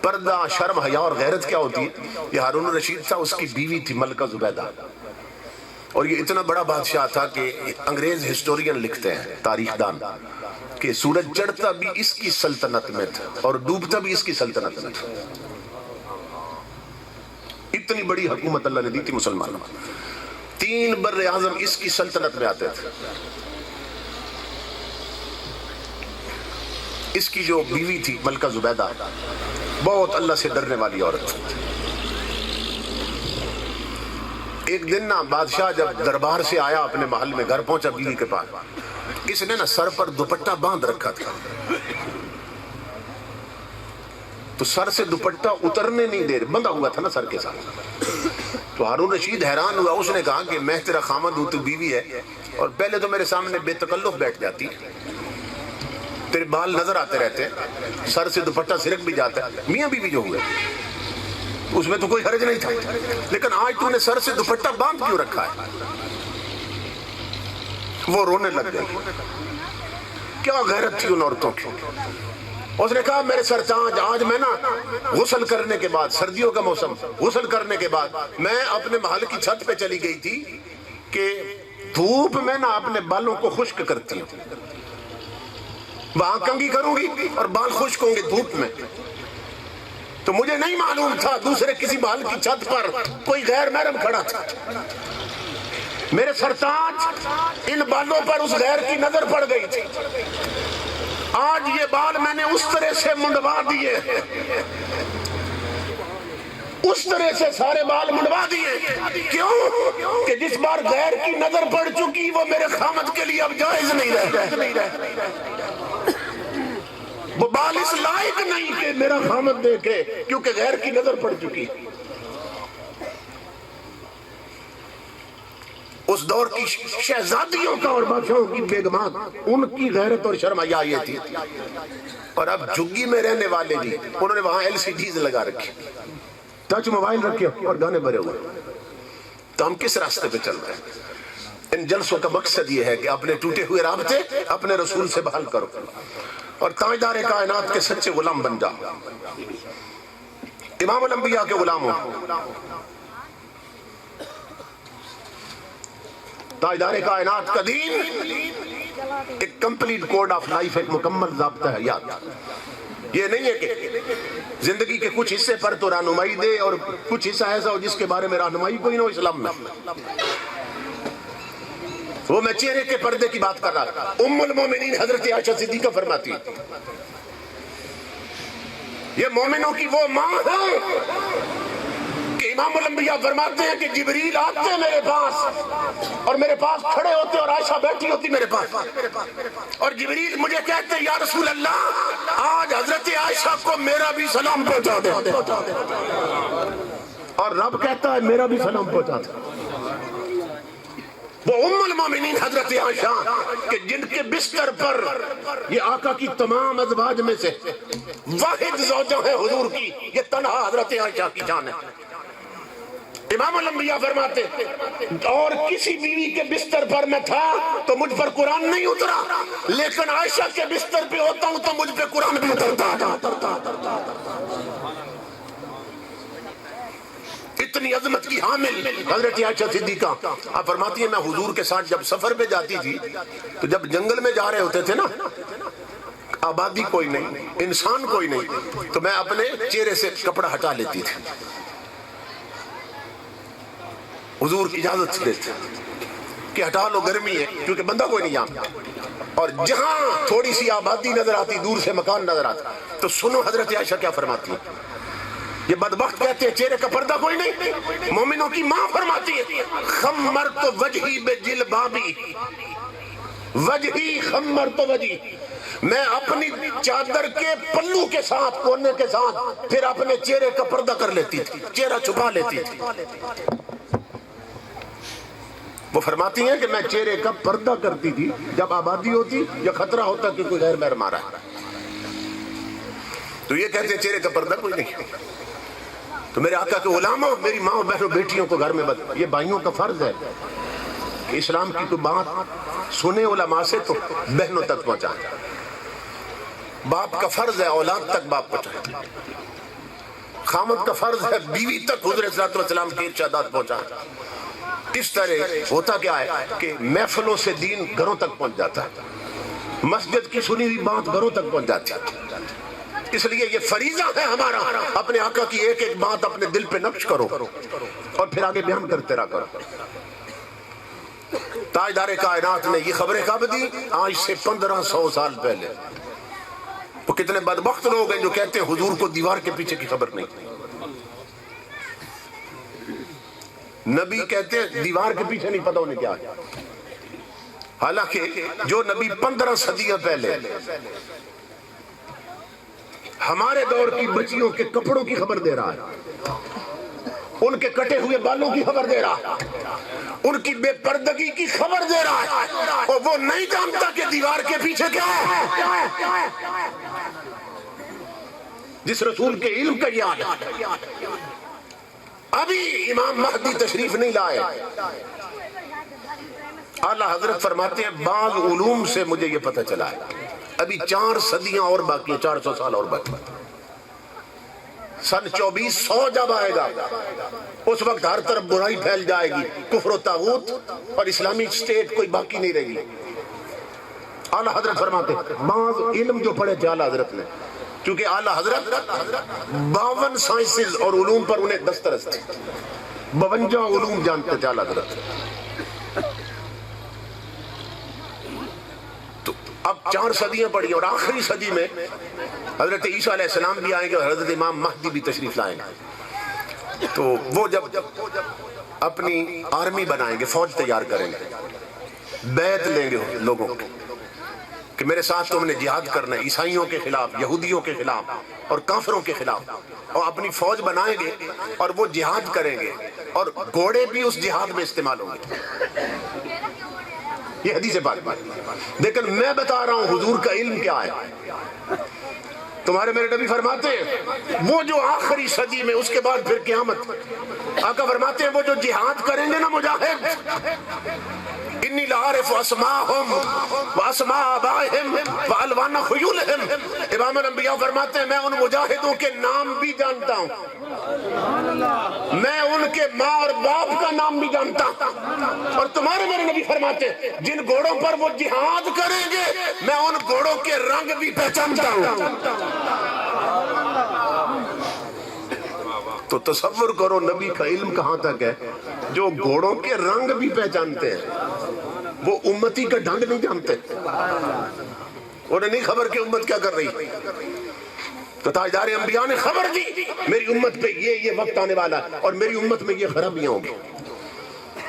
S1: پردہ، شرم، حیا اور غیرت کیا ہوتی ہے؟ یہ ہارون الرشید تھا، اس کی بیوی تھی ملکہ زبیدہ، اور یہ اتنا بڑا بادشاہ تھا کہ انگریز ہسٹورین لکھتے ہیں، تاریخ دان، کہ سورج چڑھتا بھی اس کی سلطنت میں تھا اور ڈوبتا بھی اس کی سلطنت میں تھا۔ اتنی بڑی حکومت اللہ نے دی تھی مسلمانوں، 3 بر اعظم اس کی سلطنت میں آتے تھے۔ اس کی جو بیوی تھی ملکہ زبیدہ بہت اللہ سے ڈرنے والی عورت۔ ایک دن نا بادشاہ جب دربار سے آیا اپنے محل میں، گھر پہنچا بیوی کے پاس، اس نے نا سر پر دوپٹہ باندھ رکھا تھا، تو سر سے دوپٹہ اترنے نہیں دے رہے، بندھا ہوا تھا نا سر کے ساتھ۔ تو ہارون رشید حیران ہوا، اس نے کہا کہ میں تیرا خامد ہوں، تو بیوی ہے، اور پہلے تو میرے سامنے بے تکلف بیٹھ جاتی، تیرے بال نظر آتے رہتے، سر سے دوپٹہ سرک بھی جاتا ہے، میاں بیوی جو ہوئے اس میں تو کوئی حرج نہیں تھا، لیکن آج تو نے سر سے دوپٹہ باندھ کیوں رکھا ہے؟ وہ رونے لگ گئی، کیا غیرت تھی ان عورتوں کی۔ اس نے کہا میرے سرتاج، آج میں نا غسل کرنے کے بعد، سردیوں کا موسم، غسل کرنے کے بعد میں اپنے محل کی چھت پہ چلی گئی تھی کہ دھوپ میں نا اپنے بالوں کو خشک کرتی ہوں، وہاں کنگھی کروں گی اور بال خشک ہوں گے دھوپ میں، تو مجھے نہیں معلوم تھا دوسرے کسی محل کی چھت پر کوئی غیر محرم کھڑا تھا۔ میرے سرتاج ان بالوں پر اس غیر کی نظر پڑ گئی تھی، آج یہ بال میں نے اس طرح سے منڈوا دیے، اس طرح سے سارے بال منڈوا دیے، کیوں کہ جس بار غیر کی نظر پڑ چکی وہ میرے خامد کے لیے اب جائز نہیں رہتا، وہ بال اس لائق نہیں کہ میرا خامد دیکھے کیونکہ غیر کی نظر پڑ چکی۔ اس دور کی شہزادیوں کا اور بادشاہوں کی بیگمات، ان کی غیرت اور شرم حیا یہ تھی۔ اور اب جھگی میں رہنے والے جی، انہوں نے وہاں LCDs لگا رکھی، ٹچ موبائل رکھے اور گانے بھرے ہوئے، تو ہم کس راستے پہ چل رہے ہیں؟ ان جلسوں کا مقصد یہ ہے کہ اپنے ٹوٹے ہوئے رابطے اپنے رسول سے بحال کرو اور تاجدار کائنات کے سچے غلام بن جاؤ۔ امام الانبیاء کے غلاموں، تاجدار کائنات کا دین ایک کمپلیٹ کوڈ آف لائف، ایک مکمل ضابطہ حیات۔ یہ نہیں ہے کہ زندگی کے کچھ حصے پر تو رہنمائی دے اور کچھ حصہ ایسا ہو جس کے بارے میں رہنمائی کوئی نہ ہو اسلام میں۔ وہ میں چہرے کے پردے کی بات کر رہا تھا۔ ام المومنین حضرت عائشہ صدیقہ فرماتی ہے یہ مومنوں کی وہ ماں ہے کہ امام الانبیاء فرماتے ہیں کہ جبریل آتے میرے پاس اور میرے پاس کھڑے ہوتے اور عائشہ بیٹھی ہوتی میرے پاس، اور جبریل مجھے کہتے یا رسول اللہ آج حضرت عائشہ کو میرا بھی سلام پہنچا دے، اور رب کہتا ہے میرا بھی سلام پہنچا دے۔ وہ ام المومنین حضرت عائشہ کہ جن کے بستر پر یہ آقا کی تمام ازواج میں سے واحد زوجہ ہے حضور کی، یہ تنہا حضرت عائشہ کی جان ہے۔ امام الانبیاء فرماتے اور کسی بیوی کے بستر پر میں تھا تو مجھ پر قرآن نہیں اترا، لیکن عائشہ کے بستر پہ ہوتا ہوں تو مجھ پہ قرآن بھی اترتا۔ اتنی عظمت کی حامل حضرت عائشہ صدیقہ، آپ فرماتی ہیں میں حضور کے ساتھ جب سفر پہ جاتی تھی تو جب جنگل میں جا رہے ہوتے تھے نا، آبادی کوئی نہیں، انسان کوئی نہیں، تو میں اپنے چہرے سے کپڑا ہٹا لیتی تھی، حضور کی اجازت دیتے کہ ہٹا لو گرمی ہے، کیونکہ بندہ کوئی نہیں یہاں، اور جہاں تھوڑی سی آبادی نظر آتی، دور سے مکان نظر آتا، تو سنو حضرت عائشہ کیا فرماتی ہے۔ یہ بدبخت کہتے ہیں چہرے کا پردہ کوئی نہیں، مومنوں کی ماں فرماتی ہے خمرت وجہی بجلبابی، وجہی خمرت وجہی، میں اپنی چادر کے پلو کے ساتھ، کونے کے ساتھ پھر اپنے چہرے کا پردہ کر لیتی تھی، چہرہ چھپا لیتی تھی۔ وہ فرماتی ہیں کہ میں چہرے کا پردہ کرتی تھی جب آبادی ہوتی یا خطرہ ہوتا کہ کوئی غیر محرم آ رہا ہے، تو یہ کہتے ہیں چہرے کا پردہ کوئی نہیں۔ تو میرے آقا کے غلاموں، میری ماں بہنوں بیٹیوں کو گھر میں یہ بھائیوں کا فرض ہے کہ اسلام کی کوئی بات سنے علماء سے تو بہنوں تک پہنچائیں، باپ کا فرض ہے اولاد تک باپ پہنچائیں، خامد کا فرض ہے بیوی تک حضور صلی اللہ علیہ وسلم کی ارشادات پہنچائیں۔ اس طرح ہوتا کیا ہے کہ محفلوں سے دین گھروں تک پہنچ جاتا ہے، مسجد کی سنی ہوئی بات گھروں تک پہنچ جاتی ہے۔ اس لیے یہ فریضہ ہے ہمارا، اپنے آقا کی ایک ایک بات اپنے دل پہ نقش کرو اور پھر آگے بیان کرتے رہا کرو۔ تاجدار کائنات نے یہ خبریں کب دی؟ آج سے 1500 سال پہلے۔ وہ کتنے بدبخت لوگ ہیں جو کہتے ہیں حضور کو دیوار کے پیچھے کی خبر نہیں۔ نبی کہتے ہیں دیوار کے پیچھے نہیں پتا انہیں کیا ہے، حالانکہ جو نبی 15 صدیاں پہلے ہمارے دور کی بچیوں کے کپڑوں کی خبر دے رہا ہے، ان کے کٹے ہوئے بالوں کی خبر دے رہا ہے، ان کی بے پردگی کی خبر دے رہا ہے، اور وہ نہیں جانتا کہ دیوار کے پیچھے کیا ہے۔ جس رسول کے علم کا یاد ہے، ابھی امام مہدی تشریف نہیں لائے، اعلیٰ حضرت فرماتے ہیں بعض علوم سے مجھے یہ پتہ چلا ہے ابھی 4 صدیاں اور باقی ہیں، 400 سال اور باقی۔ سن 2400 جب آئے گا اس وقت ہر طرف برائی پھیل جائے گی، کفر و طاغوت اور اسلامی اسٹیٹ کوئی باقی نہیں رہے گی۔ اعلیٰ حضرت فرماتے ہیں بعض علم جو پڑھے تھے اعلیٰ حضرت نے، کیونکہ اعلیٰ حضرت 52 سائنسز اور علوم پر انہیں دسترس تھے، 52 علوم جانتے تھے اعلیٰ حضرت۔ تو اب 4 صدیاں پڑی اور آخری صدی میں حضرت عیسیٰ علیہ السلام بھی آئیں گے اور حضرت امام مہدی بھی تشریف لائیں گے۔ تو وہ جب اپنی آرمی بنائیں گے، فوج تیار کریں گے، بیعت لیں گے لوگوں کو کہ میرے ساتھ تم نے جہاد کرنا ہے، عیسائیوں کے خلاف، یہودیوں کے خلاف اور کافروں کے خلاف، اور اپنی فوج بنائیں گے اور وہ جہاد کریں گے، اور گھوڑے بھی اس جہاد میں استعمال ہوں گے۔ یہ حدیث پاک بات، لیکن میں بتا رہا ہوں حضور کا علم کیا ہے۔ تمہارے میرے نبی فرماتے ہیں وہ جو آخری صدی میں، اس کے بعد پھر قیامت، آقا فرماتے ہیں وہ جو جہاد کریں گے نا مجاہد، انی لعارف اسماءہم واسماء آبائہم والوان خیولہم، امام الانبیاء فرماتے ہیں میں ان مجاہدوں کے نام بھی جانتا ہوں، میں ان کے ماں اور باپ کا نام بھی جانتا ہوں، اور تمہارے میرے نبی فرماتے ہیں جن گھوڑوں پر وہ جہاد کریں گے میں ان گھوڑوں کے رنگ بھی پہچانتا ہوں۔ تو تصور کرو نبی کا علم کہاں تک ہے، جو گھوڑوں کے رنگ بھی پہچانتے ہیں، وہ امتی کا ڈھنگ نہیں جانتے، انہیں نہیں خبر کہ امت کیا کر رہی۔ تو تاجدار انبیاء نے خبر دی میری امت پہ یہ وقت آنے والا ہے اور میری امت میں یہ خرابیاں ہوں گی،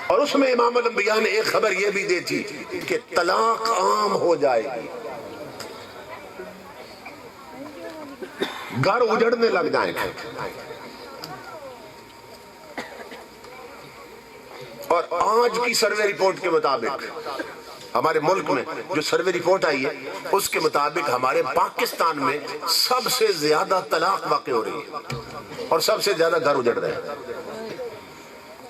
S1: اور اس میں امام الانبیاء نے ایک خبر یہ بھی دی تھی کہ طلاق عام ہو جائے گی، گھر اجڑنے لگ جائیں گے۔ اور آج کی سروے رپورٹ کے مطابق ہمارے ملک میں جو سروے رپورٹ آئی ہے اس کے مطابق ہمارے پاکستان میں سب سے زیادہ طلاق واقع ہو رہی ہے اور سب سے زیادہ گھر اجڑ رہے ہیں.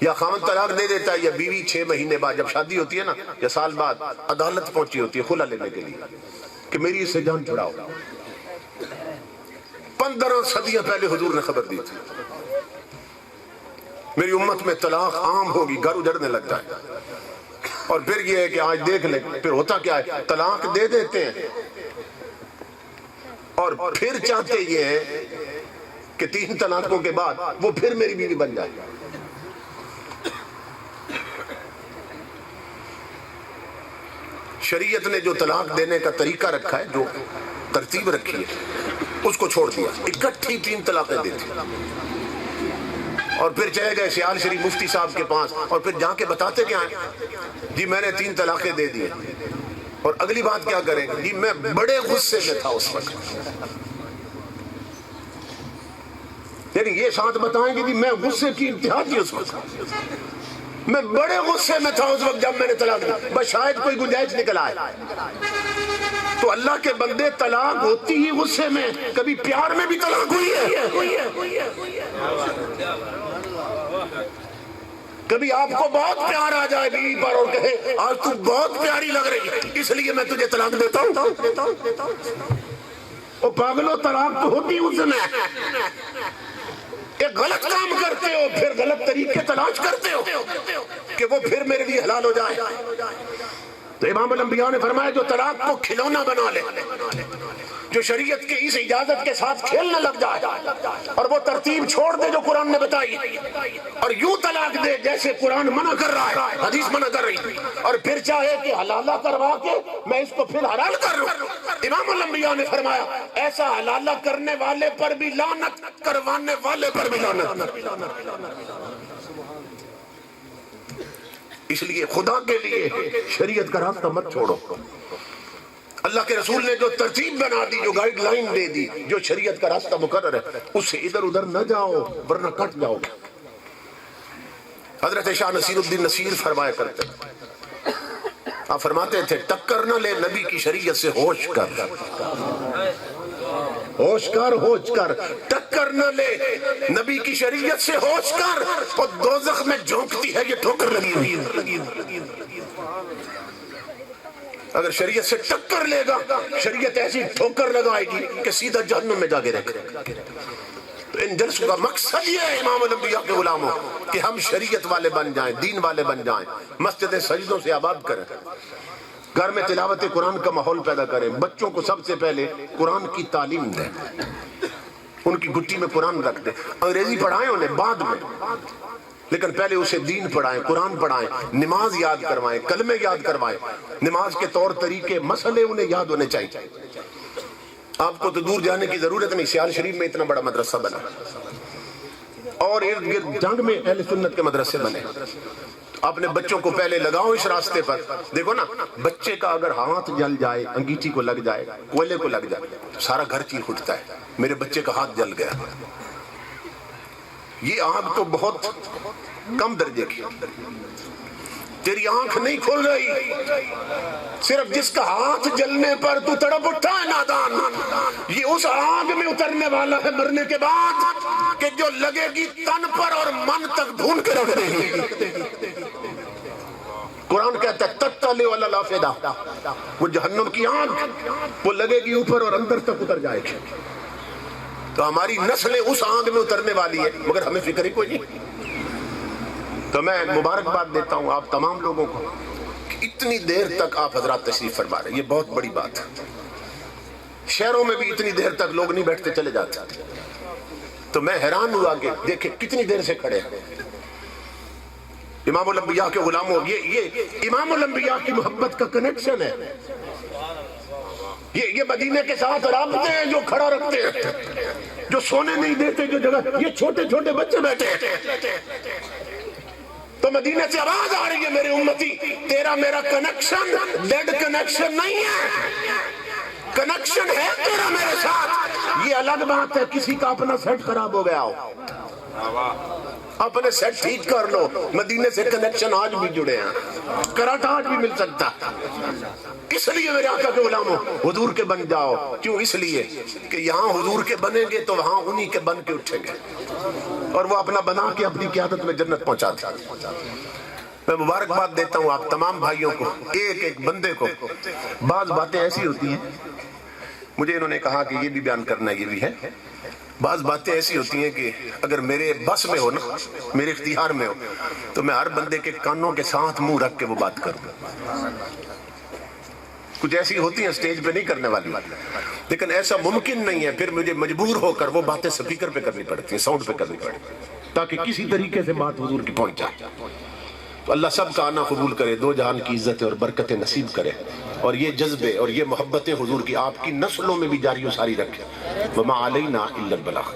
S1: یا خاوند طلاق دے دیتا ہے یا بیوی 6 مہینے بعد جب شادی ہوتی ہے نا یا سال بعد عدالت پہنچی ہوتی ہے خلا لینے کے لیے کہ میری اس سے جان چھڑاؤ. 15 صدیاں پہلے حضور نے خبر دی تھی میری امت میں طلاق عام ہوگی, گھر اجڑنے لگ جائے. اور پھر یہ ہے کہ آج دیکھ لیں پھر ہوتا کیا ہے, طلاق دے دیتے ہیں اور پھر چاہتے یہ ہے کہ 3 طلاقوں کے بعد وہ پھر میری بیوی بن جائے. شریعت نے جو طلاق دینے کا طریقہ رکھا ہے, جو ترتیب رکھی ہے, اس کو چھوڑ دیا. اکٹھی 3 طلاقیں دیتی اور پھر چلے گئے سیال شریف مفتی صاحب کے پاس اور پھر جا کے بتاتے کیا ہیں, جی میں نے 3 طلاقیں دے دی. اور اگلی بات کیا کریں, جی میں بڑے غصے میں تھا اس وقت. یعنی یہ ساتھ بتائیں گے جی میں غصے کی انتہا تھی اس وقت, میں بڑے غصے میں تھا اس وقت جب میں نے طلاق دی, بس شاید کوئی گنجائش نکل آئے. تو اللہ کے بندے طلاق ہوتی ہی غصے میں, کبھی پیار میں بھی طلاق ہوئی ہے. کبھی آپ کو بہت پیار آ جائے بیوی پر اور کہے آج تو بہت پیاری لگ رہی ہے اس لیے میں تجھے طلاق دیتا ہوں. او پاگلو, طلاق تو ہوتی اس میں ایک غلط کام کرتے ہو پھر غلط طریقے تلاش کرتے ہو کہ وہ پھر میرے لیے حلال ہو جائے. تو امام الانبیاء نے فرمایا جو طلاق کو کھلونا بنا لے, جو شریعت کے اس اجازت کے ساتھ کھیلنے لگ جائے اور وہ ترتیب چھوڑ دے جو قرآن نے بتائی اور یوں طلاق دے جیسے قرآن منع کر رہا ہے, حدیث منع کر رہی, اور پھر چاہے کہ حلالہ کروا کے میں اس کو پھر حلال کر لوں. امام الانبیاء نے فرمایا ایسا حلالہ کرنے والے پر بھی لعنت, کروانے والے پر بھی لعنت. اس لیے خدا کے لیے شریعت کا راستہ مت چھوڑو. اللہ کے رسول نے جو ترتیب بنا دی, جو گائیڈ لائن دے دی, جو شریعت کا راستہ مقرر ہے اس سے ادھر ادھر نہ جاؤ ورنہ کٹ جاؤ. حضرت شاہ نصیر الدین نصیر فرمایا کرتے, آپ فرماتے تھے ٹکر نہ لے نبی کی شریعت سے ہوش کر, ہوش کر, ہوش کر, ٹکر نہ لے نبی کی شریعت سے ہوش کر. اور دوزخ میں جھونکتی ہے یہ ٹھوکر لگی ہوئی. اگر شریعت سے ٹکر لے گا شریعت ایسی ٹھوکر لگائے گی کہ سیدھا جہنم میں جا کے رکھے. تو ان جلسوں کا مقصد یہ ہے امام الانبیاء کے غلاموں کہ ہم شریعت والے بن جائیں, دین والے بن جائیں, مسجد سجدوں سے آباد کریں, گھر میں تلاوت قرآن کا ماحول پیدا کریں, بچوں کو سب سے پہلے قرآن کی تعلیم دیں, ان کی گٹی میں قرآن رکھ دیں. انگریزی پڑھائیں انہیں بعد میں, لیکن پہلے اسے دین پڑھائیں, قرآن پڑھائیں, نماز یاد کروائیں, کلمے یاد کروائیں, نماز کے طور طریقے مسئلے انہیں یاد ہونے چاہیے. آپ کو تو دور جانے کی ضرورت نہیں, سیال شریف میں اتنا بڑا مدرسہ بنا اور ارد گرد جنگ میں اہل سنت کے مدرسے بنے. اپنے بچوں کو پہلے لگاؤ اس راستے پر. دیکھو نا, بچے کا اگر ہاتھ جل جائے, انگیٹھی کو لگ جائے, کوئلے کو لگ جائے, سارا گھر چیخ اٹھتا ہے میرے بچے کا ہاتھ جل گیا. یہ آگ تو بہت کم درجے کی, تیری آنکھ نہیں کھل رہی, صرف جس کا ہاتھ جلنے پر تو تڑپ اٹھا ہے نادان, یہ اس آگ میں اترنے والا ہے مرنے کے بعد کہ جو لگے گی تن پر اور من تک بھون کے رکھ دے گی. قرآن کہتا ہے تطلع علی الافئدہ, وہ جہنم کی آگ وہ لگے گی اوپر اور اندر تک اتر جائے گی. تو ہماری نسلیں اس آگ میں اترنے والی ہے مگر ہمیں فکر ہی کوئی نہیں. تو میں مبارکباد دیتا ہوں آپ تمام لوگوں کو کہ اتنی دیر تک آپ حضرات تشریف فرما رہے ہیں, یہ بہت بڑی بات ہے. شہروں میں بھی اتنی دیر تک لوگ نہیں بیٹھتے, چلے جاتے. تو میں حیران ہوا کہ دیکھیں کتنی دیر سے کھڑے ہیں. امام الانبیاء کے غلاموں, یہ امام الانبیاء کی محبت کا کنیکشن ہے. یہ مدینے کے ساتھ رابطے ہیں جو کھڑا رکھتے ہیں, جو سونے نہیں دیتے, جو جگہ یہ چھوٹے چھوٹے بچے بیٹھے ہیں. تو مدینے سے آواز آ رہی ہے میرے امتی, تیرا میرا کنیکشن ڈیڈ کنیکشن نہیں ہے, کنیکشن ہے تیرا میرے ساتھ. یہ الگ بات ہے کسی کا اپنا سیٹ خراب ہو گیا ہو, اپنے سیٹ ٹھیک کر لو. مدینے سے کنیکشن آج بھی جڑے ہیں, کراٹا آج بھی مل سکتا. اس لیے میرے آقا کے غلاموں حضور کے بن جاؤ. کیوں؟ اس لیے کہ یہاں حضور کے بنیں گے تو وہاں انہی کے بن کے اٹھیں گے, اور وہ اپنا بنا کے اپنی قیادت میں جنت پہنچا دیں. میں مبارکباد دیتا ہوں آپ تمام بھائیوں کو, ایک ایک بندے کو. بعض باتیں ایسی ہوتی ہیں, مجھے انہوں نے کہا کہ یہ بھی بیان کرنا یہ بھی ہے. بعض باتیں ایسی ہوتی ہیں کہ اگر میرے بس میں ہو نا, میرے اختیار میں ہو, تو میں ہر بندے کے کانوں کے ساتھ منہ رکھ کے وہ بات کروں. کچھ ایسی ہوتی ہیں سٹیج پہ نہیں کرنے والی, لیکن ایسا ممکن نہیں ہے. پھر مجھے مجبور ہو کر وہ باتیں سپیکر پہ کرنی پڑتی ہیں, ساؤنڈ پہ کرنی پڑتی ہیں, تاکہ کسی طریقے سے بات حضور کی پہنچ جائے. تو اللہ سب کا آنا قبول کرے, دو جہان کی عزت اور برکت نصیب کرے, اور یہ جذبے اور یہ محبت حضور کی آپ کی نسلوں میں بھی جاری و ساری رکھے. وما علینا الا البلاغ.